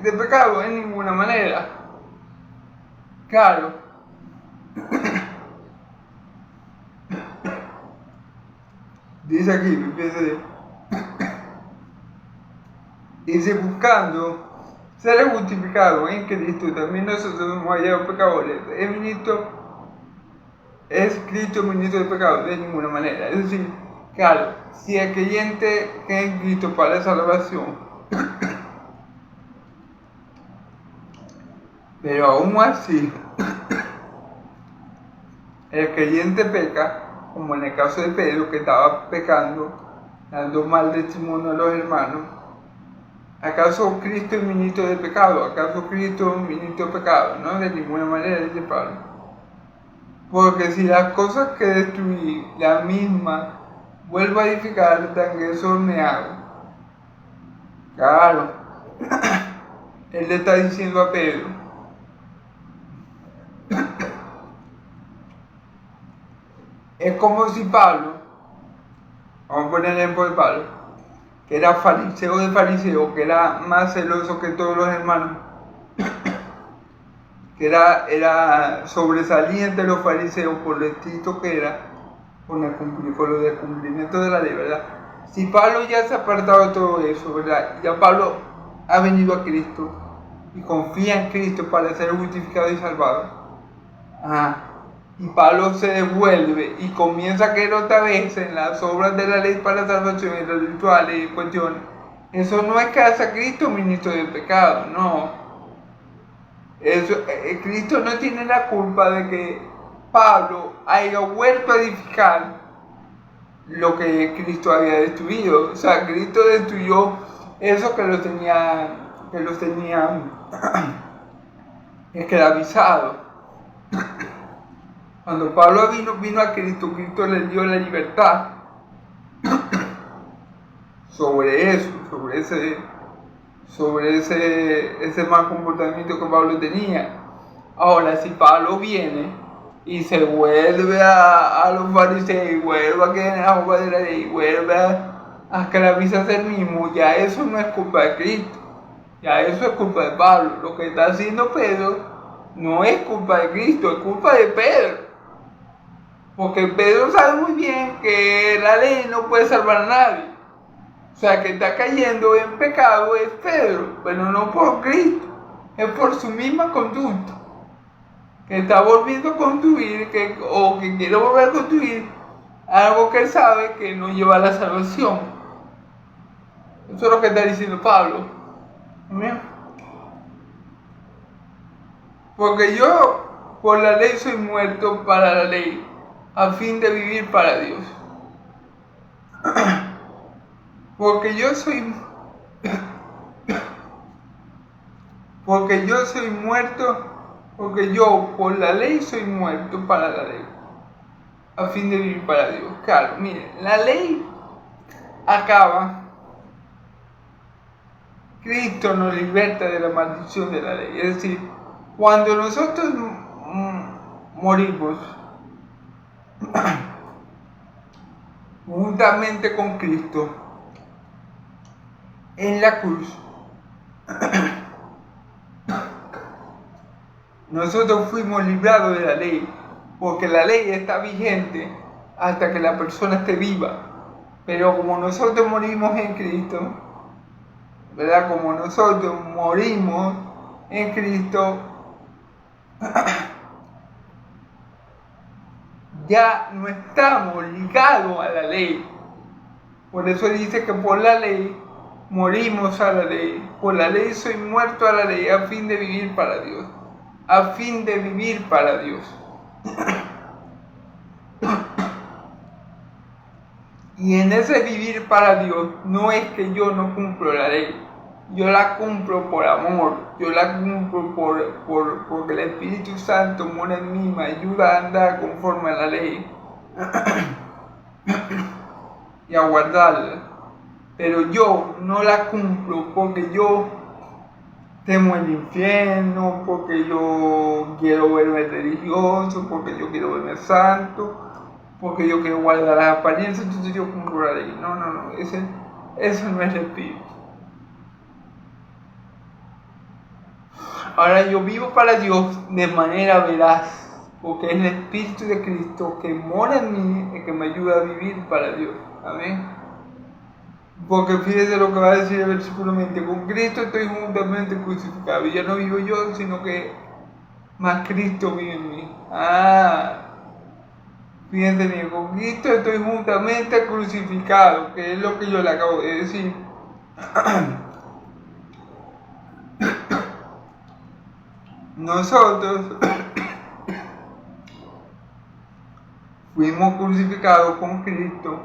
de pecado en ninguna manera. Claro. Dice aquí, fíjese. Y si buscando ser justificado en Cristo, también nosotros hemos hallado pecadores. Es Cristo ministro de pecado de ninguna manera. Es decir, claro, si el creyente cree en Cristo para la salvación, pero aún así, el creyente peca, como en el caso de Pedro, que estaba pecando, dando mal testimonio a los hermanos. ¿Acaso Cristo es ministro de pecado? ¿Acaso Cristo es ministro de pecado? No, de ninguna manera, dice Pablo. Porque si las cosas que destruí, la misma, vuelvo a edificar, tan que eso me hago. Claro, él le está diciendo a Pedro, Es como si Pablo, vamos a poner el ejemplo de Pablo, que era fariseo de fariseo, que era más celoso que todos los hermanos, que era sobresaliente de los fariseos por lo estricto que era, por el cumplimiento de la ley, ¿verdad? Si Pablo ya se ha apartado de todo eso, ¿verdad? Ya Pablo ha venido a Cristo y confía en Cristo para ser justificado y salvado. Y Pablo se devuelve y comienza a caer otra vez en las obras de la ley para la salvación, en los rituales y cuestiones. Eso no es que hace a Cristo ministro del pecado, no. Cristo no tiene la culpa de que Pablo haya vuelto a edificar lo que Cristo había destruido. O sea, Cristo destruyó eso que los tenía esclavizados. Cuando Pablo vino a Cristo, Cristo le dio la libertad sobre eso, sobre ese mal comportamiento que Pablo tenía. Ahora, si Pablo viene y se vuelve a los fariseos, y vuelve a quedar en la boca de la ley, y vuelve a esclavizarse el mismo, ya eso no es culpa de Cristo, ya eso es culpa de Pablo. Lo que está haciendo Pedro no es culpa de Cristo, es culpa de Pedro. Porque Pedro sabe muy bien que la ley no puede salvar a nadie. O sea, que está cayendo en pecado es Pedro, pero no por Cristo, es por su misma conducta. Que está volviendo a construir, o que quiere volver a construir algo que él sabe que no lleva a la salvación. Eso es lo que está diciendo Pablo. ¿Bien? Porque yo por la ley soy muerto para la ley, a fin de vivir para Dios. Porque yo soy muerto, porque yo por la ley soy muerto para la ley, a fin de vivir para Dios. Claro, miren, la ley acaba, Cristo nos liberta de la maldición de la ley. Es decir, cuando nosotros morimos juntamente con Cristo en la cruz, nosotros fuimos librados de la ley, porque la ley está vigente hasta que la persona esté viva. Pero como nosotros morimos en Cristo, ¿verdad? Como nosotros morimos en Cristo, ya no estamos ligados a la ley. Por eso dice que por la ley morimos a la ley. Por la ley soy muerto a la ley, a fin de vivir para Dios. A fin de vivir para Dios. Y en ese vivir para Dios no es que yo no cumplo la ley. Yo la cumplo por amor. Yo la cumplo porque el Espíritu Santo mora en mí, me ayuda a andar conforme a la ley y a guardarla. Pero yo no la cumplo porque yo temo el infierno, porque yo quiero verme religioso, porque yo quiero verme santo, porque yo quiero guardar las apariencias, entonces yo cumplo la ley. No, eso no es el Espíritu. Ahora yo vivo para Dios de manera veraz, porque es el Espíritu de Cristo que mora en mí y que me ayuda a vivir para Dios. Amén. Porque fíjese lo que va a decir el versículo 20: con Cristo estoy juntamente crucificado, y ya no vivo yo, sino que más Cristo vive en mí. Fíjense bien, con Cristo estoy juntamente crucificado, que es lo que yo le acabo de decir. Nosotros fuimos crucificados con Cristo,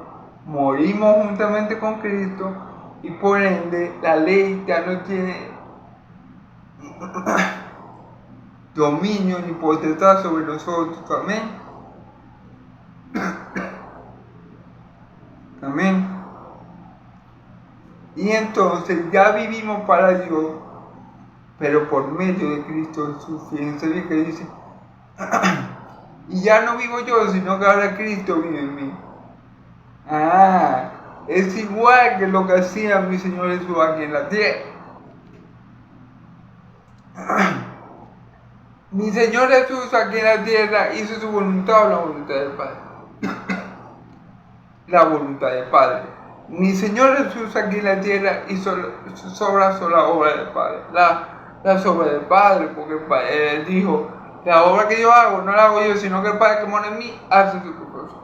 morimos juntamente con Cristo, y por ende la ley ya no tiene dominio ni potestad sobre nosotros. Amén. Amén. Y entonces ya vivimos para Dios, pero por medio de Cristo Jesús. Fíjense bien que dice Y ya no vivo yo, sino que ahora Cristo vive en mí. Es igual que lo que hacía mi Señor Jesús aquí en la tierra. Mi Señor Jesús aquí en la tierra hizo su voluntad o la voluntad del Padre. La voluntad del Padre. Mi Señor Jesús aquí en la tierra hizo sus obras o la obra del Padre. Las obras del Padre, porque Él dijo, la obra que yo hago no la hago yo, sino que el Padre que mora en mí hace su propósito.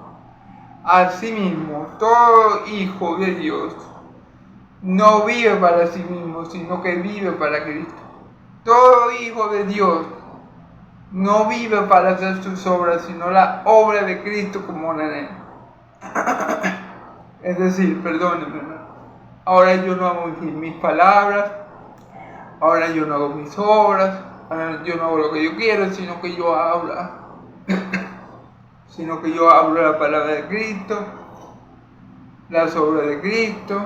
Asimismo, todo hijo de Dios no vive para sí mismo, sino que vive para Cristo. Todo hijo de Dios no vive para hacer sus obras, sino la obra de Cristo que mora en él. Es decir, perdónenme, ahora yo no hago mis palabras, ahora yo no hago mis obras, ahora yo no hago lo que yo quiero, sino que yo hablo la palabra de Cristo, las obras de Cristo,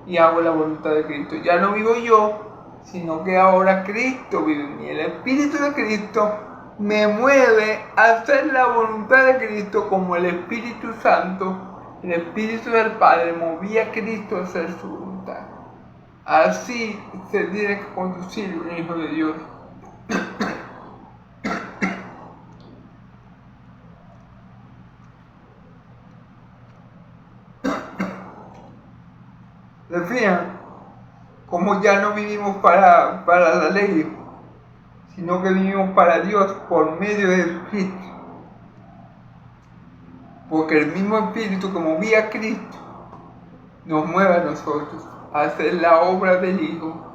y hago la voluntad de Cristo. Ya no vivo yo, sino que ahora Cristo vive en mí. El Espíritu de Cristo me mueve a hacer la voluntad de Cristo, como el Espíritu Santo, el Espíritu del Padre, movía a Cristo a hacer su voluntad. Así se tiene que conducir un hijo de Dios. ¿Se fijan? Como ya no vivimos para la ley, sino que vivimos para Dios por medio de Jesucristo. Porque el mismo Espíritu que movía a Cristo nos mueve a nosotros a hacer la obra del Hijo.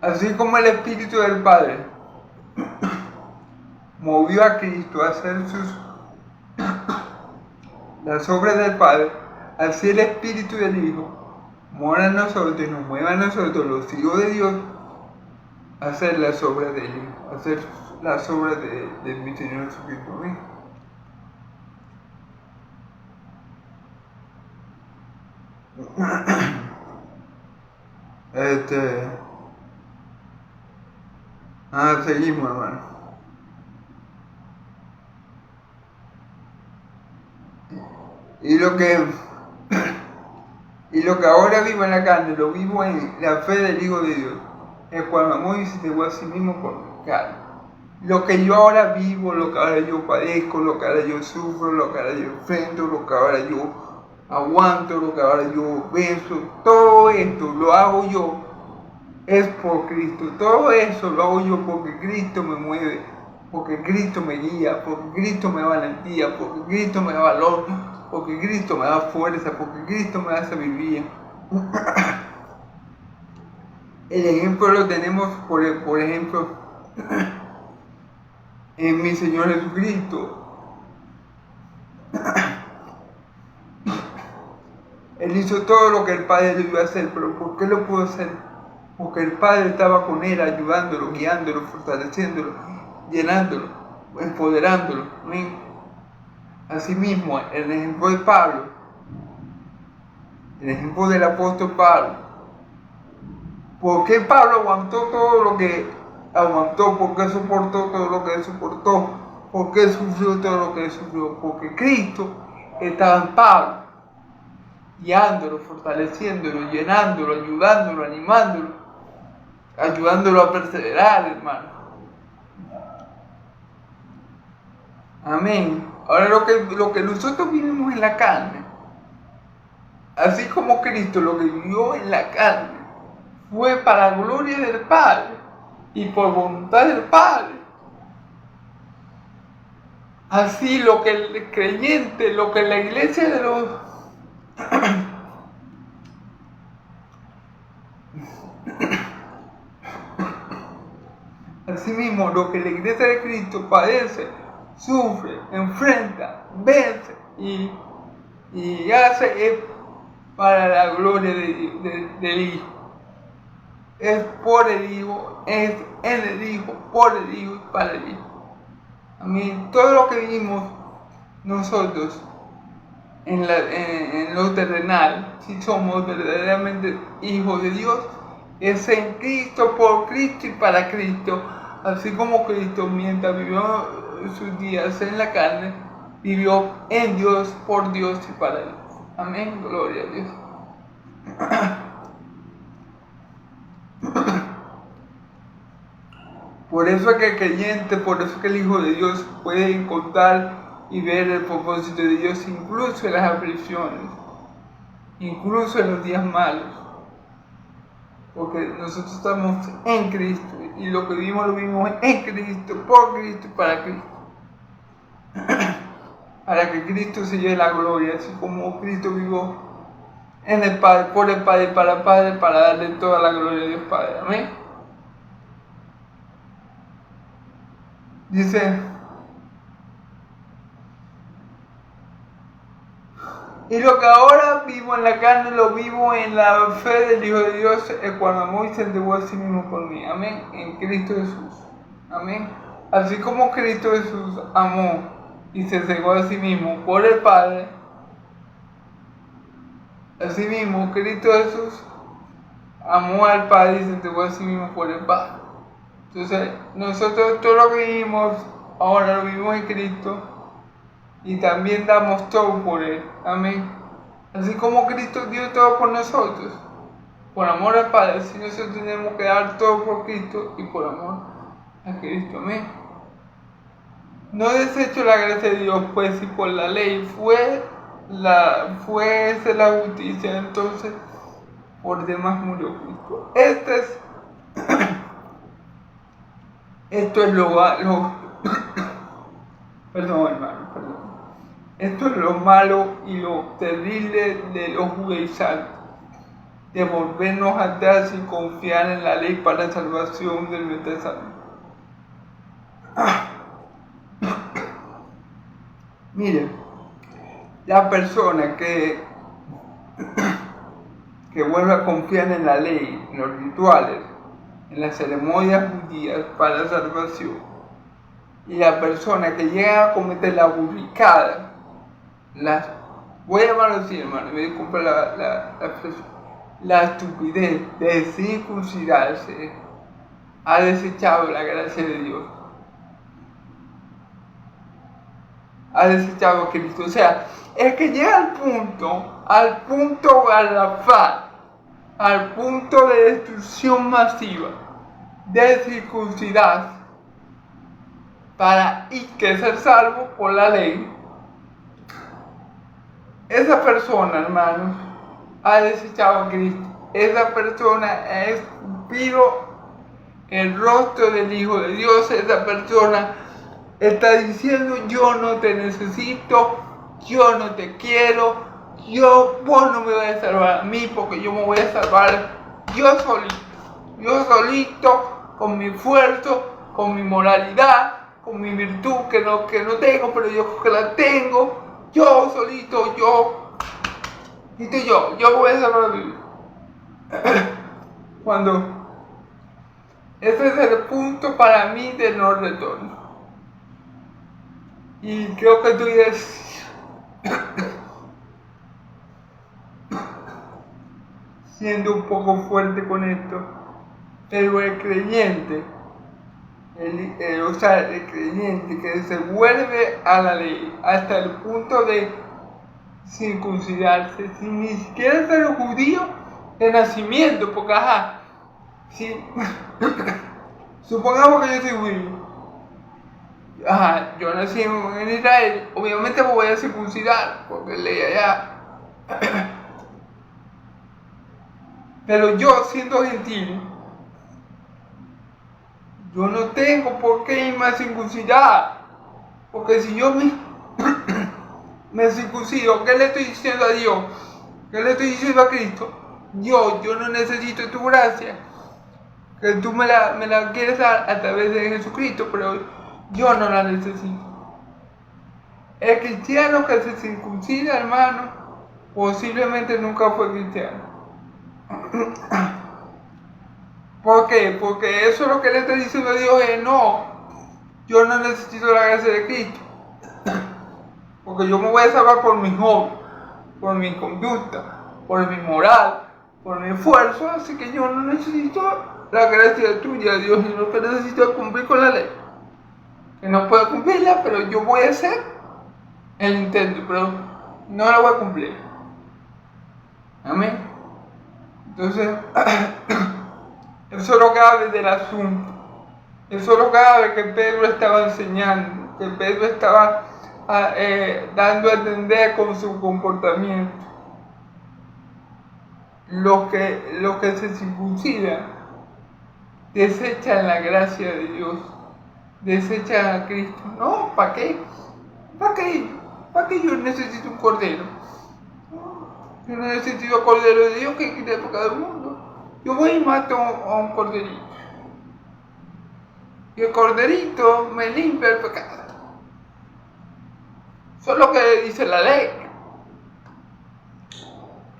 Así como el Espíritu del Padre movió a Cristo a hacer las obras del Padre, así el Espíritu del Hijo mora en nosotros y nos mueve a nosotros, los hijos de Dios, a hacer las obras del Hijo, a hacer las obras de mi Señor Jesucristo mismo. Seguimos, hermano. Y lo que ahora vivo en la carne, lo vivo en la fe del Hijo de Dios, el cual me amó y se entregó a sí mismo por mi carne. Lo que yo ahora vivo, lo que ahora yo padezco, lo que ahora yo sufro, lo que ahora yo enfrento, lo que ahora yo aguanto, lo que ahora yo venzo, todo esto lo hago yo, es por Cristo. Todo eso lo hago yo porque Cristo me mueve, porque Cristo me guía, porque Cristo me da valentía, porque Cristo me da valor, porque Cristo me da fuerza, porque Cristo me da sabiduría. El ejemplo lo tenemos, por ejemplo, en mi Señor Jesucristo. Él hizo todo lo que el Padre le iba a hacer, pero ¿por qué lo pudo hacer? Porque el Padre estaba con él, ayudándolo, guiándolo, fortaleciéndolo, llenándolo, empoderándolo. Asimismo, el ejemplo de Pablo, el ejemplo del apóstol Pablo. ¿Por qué Pablo aguantó todo lo que aguantó? ¿Por qué soportó todo lo que soportó? ¿Por qué sufrió todo lo que sufrió? Porque Cristo estaba en Pablo, guiándolo, fortaleciéndolo, llenándolo, ayudándolo, animándolo, ayudándolo a perseverar, hermano. Amén. Ahora lo que nosotros vivimos en la carne, así como Cristo lo que vivió en la carne, fue para la gloria del Padre y por voluntad del Padre. Así lo que el creyente, lo que la iglesia de los asimismo lo que la iglesia de Cristo padece, sufre, enfrenta, vence y hace es para la gloria del Hijo. Es por el Hijo, es en el Hijo, por el Hijo y para el Hijo. Amén. Todo lo que vivimos nosotros en lo terrenal, si somos verdaderamente hijos de Dios, es en Cristo, por Cristo y para Cristo, así como Cristo, mientras vivió sus días en la carne, vivió en Dios, por Dios y para Dios. Amén, gloria a Dios. Por eso es que el creyente, por eso es que el Hijo de Dios puede encontrar y ver el propósito de Dios incluso en las aflicciones, incluso en los días malos. Porque nosotros estamos en Cristo y lo que vivimos lo vivimos en Cristo, por Cristo y para Cristo. Para que Cristo se lleve la gloria, así como Cristo vivió en el Padre, por el Padre y para el Padre, para darle toda la gloria a Dios Padre. Amén. Dice, y lo que ahora vivo en la carne, lo vivo en la fe del Hijo de Dios, el cual amó y se entregó a sí mismo por mí. Amén. En Cristo Jesús. Amén. Así como Cristo Jesús amó y se entregó a sí mismo por el Padre, así mismo Cristo Jesús amó al Padre y se entregó a sí mismo por el Padre. Entonces, nosotros todo lo que vivimos ahora lo vivimos en Cristo y también damos todo por Él. Amén. Así como Cristo dio todo por nosotros, por amor al Padre, así nosotros tenemos que dar todo por Cristo y por amor a Cristo. Amén. No desecho la gracia de Dios, pues si por la ley fue la justicia, entonces por demás murió Cristo. Esto es perdón, hermano, perdón. Esto es lo malo y lo terrible de los judaizantes, de volvernos atrás y confiar en la ley para la salvación de nuestras almas. Miren, la persona que vuelve a confiar en la ley, en los rituales, en las ceremonias judías para la salvación, y la persona que llega a cometer la burricada, voy a llamarlo así, hermano, me disculpa la expresión, la estupidez de circuncidarse, ha desechado la gracia de Dios, ha desechado a Cristo. O sea, el que llega al punto garrafal, al punto de destrucción masiva, de circuncidarse, para que ser salvo por la ley, esa persona, hermanos, ha desechado a Cristo. Esa persona ha escupido el rostro del Hijo de Dios. Esa persona está diciendo: yo no te necesito, yo no te quiero, vos no me vas a salvar a mí, porque yo me voy a salvar yo solito, con mi esfuerzo, con mi moralidad, con mi virtud que no tengo, pero yo que la tengo, yo solito, yo voy a salvar a mi. Cuando ese es el punto para mí de no retorno. Y creo que tú eres siendo un poco fuerte con esto, pero el creyente, el creyente que se vuelve a la ley hasta el punto de circuncidarse, sin ni siquiera ser judío de nacimiento, porque supongamos que yo soy judío, yo nací en Israel, obviamente me voy a circuncidar, porque ley allá. Pero yo, siendo gentil, yo no tengo por qué irme a circuncidar, porque si yo me circuncido, ¿qué le estoy diciendo a Dios? ¿Qué le estoy diciendo a Cristo? Yo no necesito tu gracia, que tú me la quieres dar a través de Jesucristo, pero yo no la necesito. El cristiano que se circuncida, hermano, posiblemente nunca fue cristiano. ¿Por qué? Porque eso es lo que le está diciendo a Dios, no, yo no necesito la gracia de Cristo, porque yo me voy a salvar por mis obras, por mi conducta, por mi moral, por mi esfuerzo, así que yo no necesito la gracia tuya, Dios, y lo que necesito es cumplir con la ley. Que no puedo cumplirla, pero yo voy a hacer el intento, pero no la voy a cumplir. Amén. Entonces, eso es lo grave del asunto. Eso es lo grave que Pedro estaba enseñando, que Pedro estaba dando a entender con su comportamiento. Los que se circuncidan desechan la gracia de Dios, desechan a Cristo. No, ¿para qué? ¿Para qué? ¿Para qué yo necesito un cordero? Yo necesito un cordero de Dios que quite el pecado del mundo. Yo voy y mato a un corderito. Y el corderito me limpia el pecado. Eso es lo que dice la ley.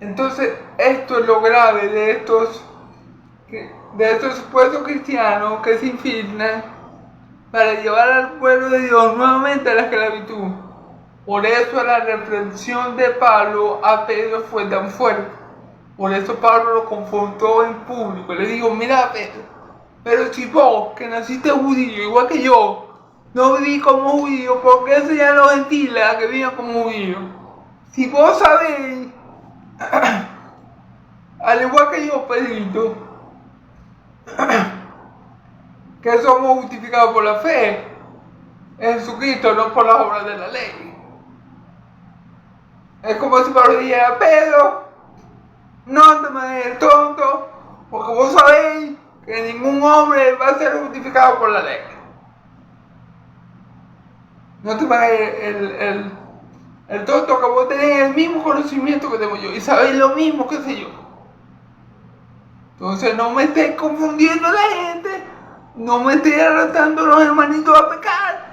Entonces, esto es lo grave de estos supuestos cristianos que se infiltran para llevar al pueblo de Dios nuevamente a la esclavitud. Por eso la reprensión de Pablo a Pedro fue tan fuerte. Por eso Pablo lo confrontó en público. Le dijo, mira Pedro, pero si vos, que naciste judío, igual que yo, no viví como judío, ¿por qué enseñan a los gentiles a que vivan como judíos? Si vos sabéis, al igual que yo, Pedrito, que somos justificados por la fe en Jesucristo, no por las obras de la ley. Es como si Pablo dijera, Pedro, no te me dejes tonto, porque vos sabéis que ningún hombre va a ser justificado por la ley. No te hagas el tonto, que vos tenés el mismo conocimiento que tengo yo y sabéis lo mismo que sé yo. Entonces no me estés confundiendo a la gente, no me estés arrastrando a los hermanitos a pecar,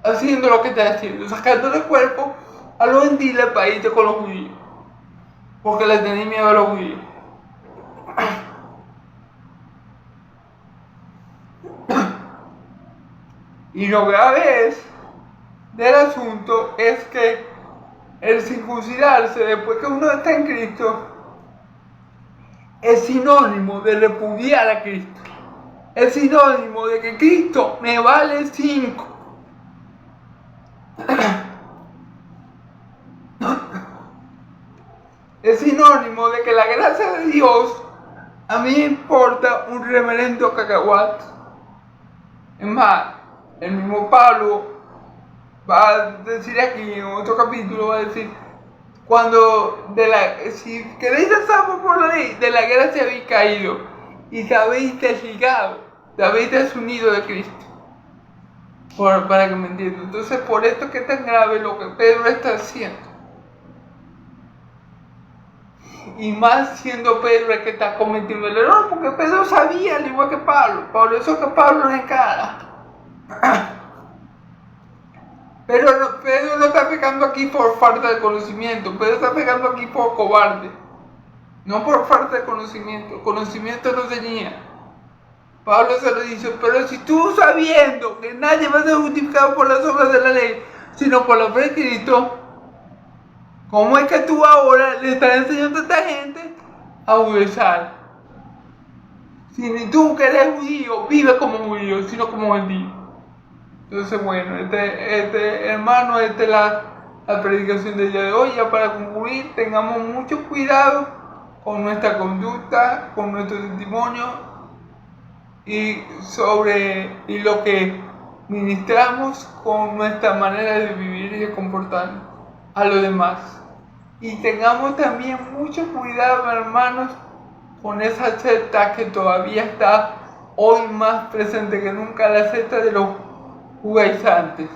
haciendo lo que estás haciendo, sacando del cuerpo a los gentiles para irte con los judíos, porque les tenéis miedo a los judíos. Y lo grave del asunto es que el circuncidarse después que uno está en Cristo es sinónimo de repudiar a Cristo. Es sinónimo de que Cristo me vale 5. Es sinónimo de que la gracia de Dios a mí me importa un reverendo cacahuate. Es más, el mismo Pablo va a decir aquí en otro capítulo, va a decir, si queréis ser salvos por la ley, de la gracia habéis caído y te habéis desligado, te habéis desunido de Cristo. Para que me entiendan. Entonces, por esto es que es tan grave lo que Pedro está haciendo. Y más siendo Pedro el que está cometiendo el error, porque Pedro sabía, al igual que Pablo, por eso que Pablo le encara. Pero Pedro no está pecando aquí por falta de conocimiento, Pedro está pecando aquí por cobarde, no por falta de conocimiento. Conocimiento no tenía. Pablo se lo dice, pero si tú sabiendo que nadie va a ser justificado por las obras de la ley, sino por la fe de Cristo, ¿cómo es que tú ahora le estás enseñando a esta gente a judaizar? Si ni tú que eres judío, vives como judío, sino como gentil. Entonces, bueno, hermano, esta es la predicación del día de hoy. Ya para concluir, tengamos mucho cuidado con nuestra conducta, con nuestro testimonio y lo que ministramos con nuestra manera de vivir y de comportarnos a los demás. Y tengamos también mucho cuidado, hermanos, con esa secta que todavía está hoy más presente que nunca, la secta de los judaizantes,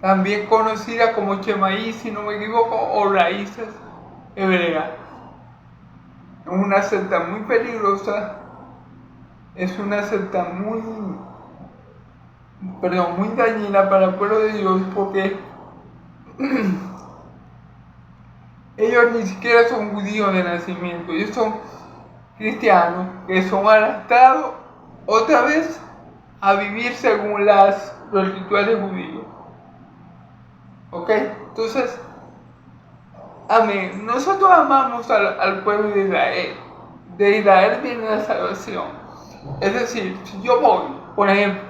también conocida como Chemaí, si no me equivoco, o raíces hebreas. Es una secta muy peligrosa, es una secta muy dañina para el pueblo de Dios, porque ellos ni siquiera son judíos de nacimiento, ellos son cristianos que son arrastrados otra vez a vivir según los rituales judíos. ¿Ok? Entonces, amén. Nosotros amamos al pueblo de Israel. De Israel viene la salvación. Es decir, si yo voy, por ejemplo,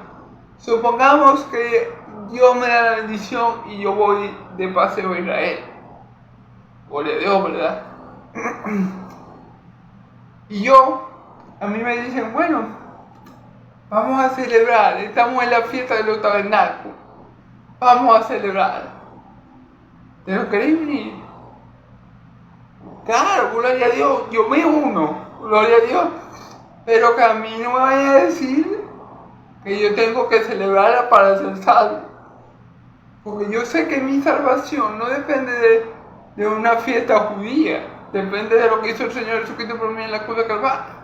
supongamos que Dios me da la bendición y yo voy de paseo a Israel. Gloria a Dios, ¿verdad? Y a mí me dicen, bueno, vamos a celebrar, estamos en la fiesta de los tabernáculos, vamos a celebrar. ¿Te lo queréis venir? Claro, gloria a Dios, yo me uno, gloria a Dios. Pero que a mí no me vaya a decir que yo tengo que celebrarla para ser salvo. Porque yo sé que mi salvación no depende de una fiesta judía, depende de lo que hizo el Señor Jesucristo por mí en la cruz de Calvario.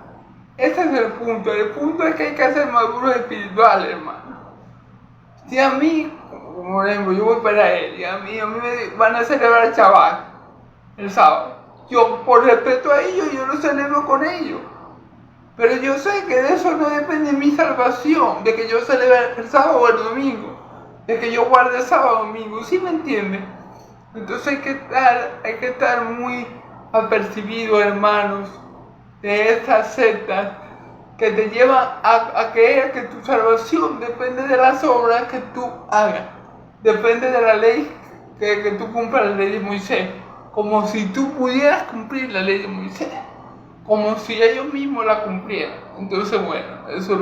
Ese es el punto es que hay que ser maduros espirituales, hermano. Si a mí, por ejemplo, yo voy para él y a mí me van a celebrar el Shabbat, el sábado, yo por respeto a ellos, yo lo celebro con ellos. Pero yo sé que de eso no depende mi salvación, de que yo celebre el sábado o el domingo, de que yo guarde el sábado o domingo, ¿sí me entienden? Entonces hay que estar muy apercibidos, hermanos, de esas sectas que te llevan a creer que tu salvación depende de las obras que tú hagas, depende de la ley que tú cumplas, la ley de Moisés, como si tú pudieras cumplir la ley de Moisés, como si ellos mismos la cumplieran. Entonces, bueno, eso es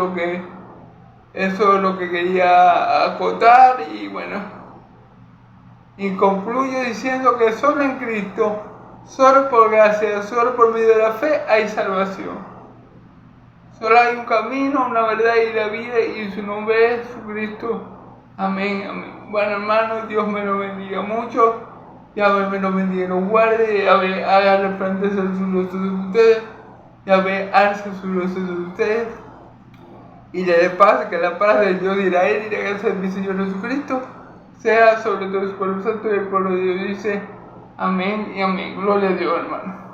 lo que quería acotar y bueno, y concluyo diciendo que solo en Cristo, solo por gracia, solo por medio de la fe hay salvación. Solo hay un camino, una verdad y la vida, y su nombre es Jesucristo. Amén, amén. Bueno, hermanos, Dios me lo bendiga mucho. Yahvé me lo bendiga y lo guarde. Yahvé haga resplandecer sus rostros de ustedes. Yahvé alce sus rostros de ustedes. Y le dé paz, que la paz del Dios de Israel y la gracia de mi Señor Jesucristo sea sobre todo su pueblo santo y el pueblo de Dios dice amén y amén. Gloria a Dios, hermano.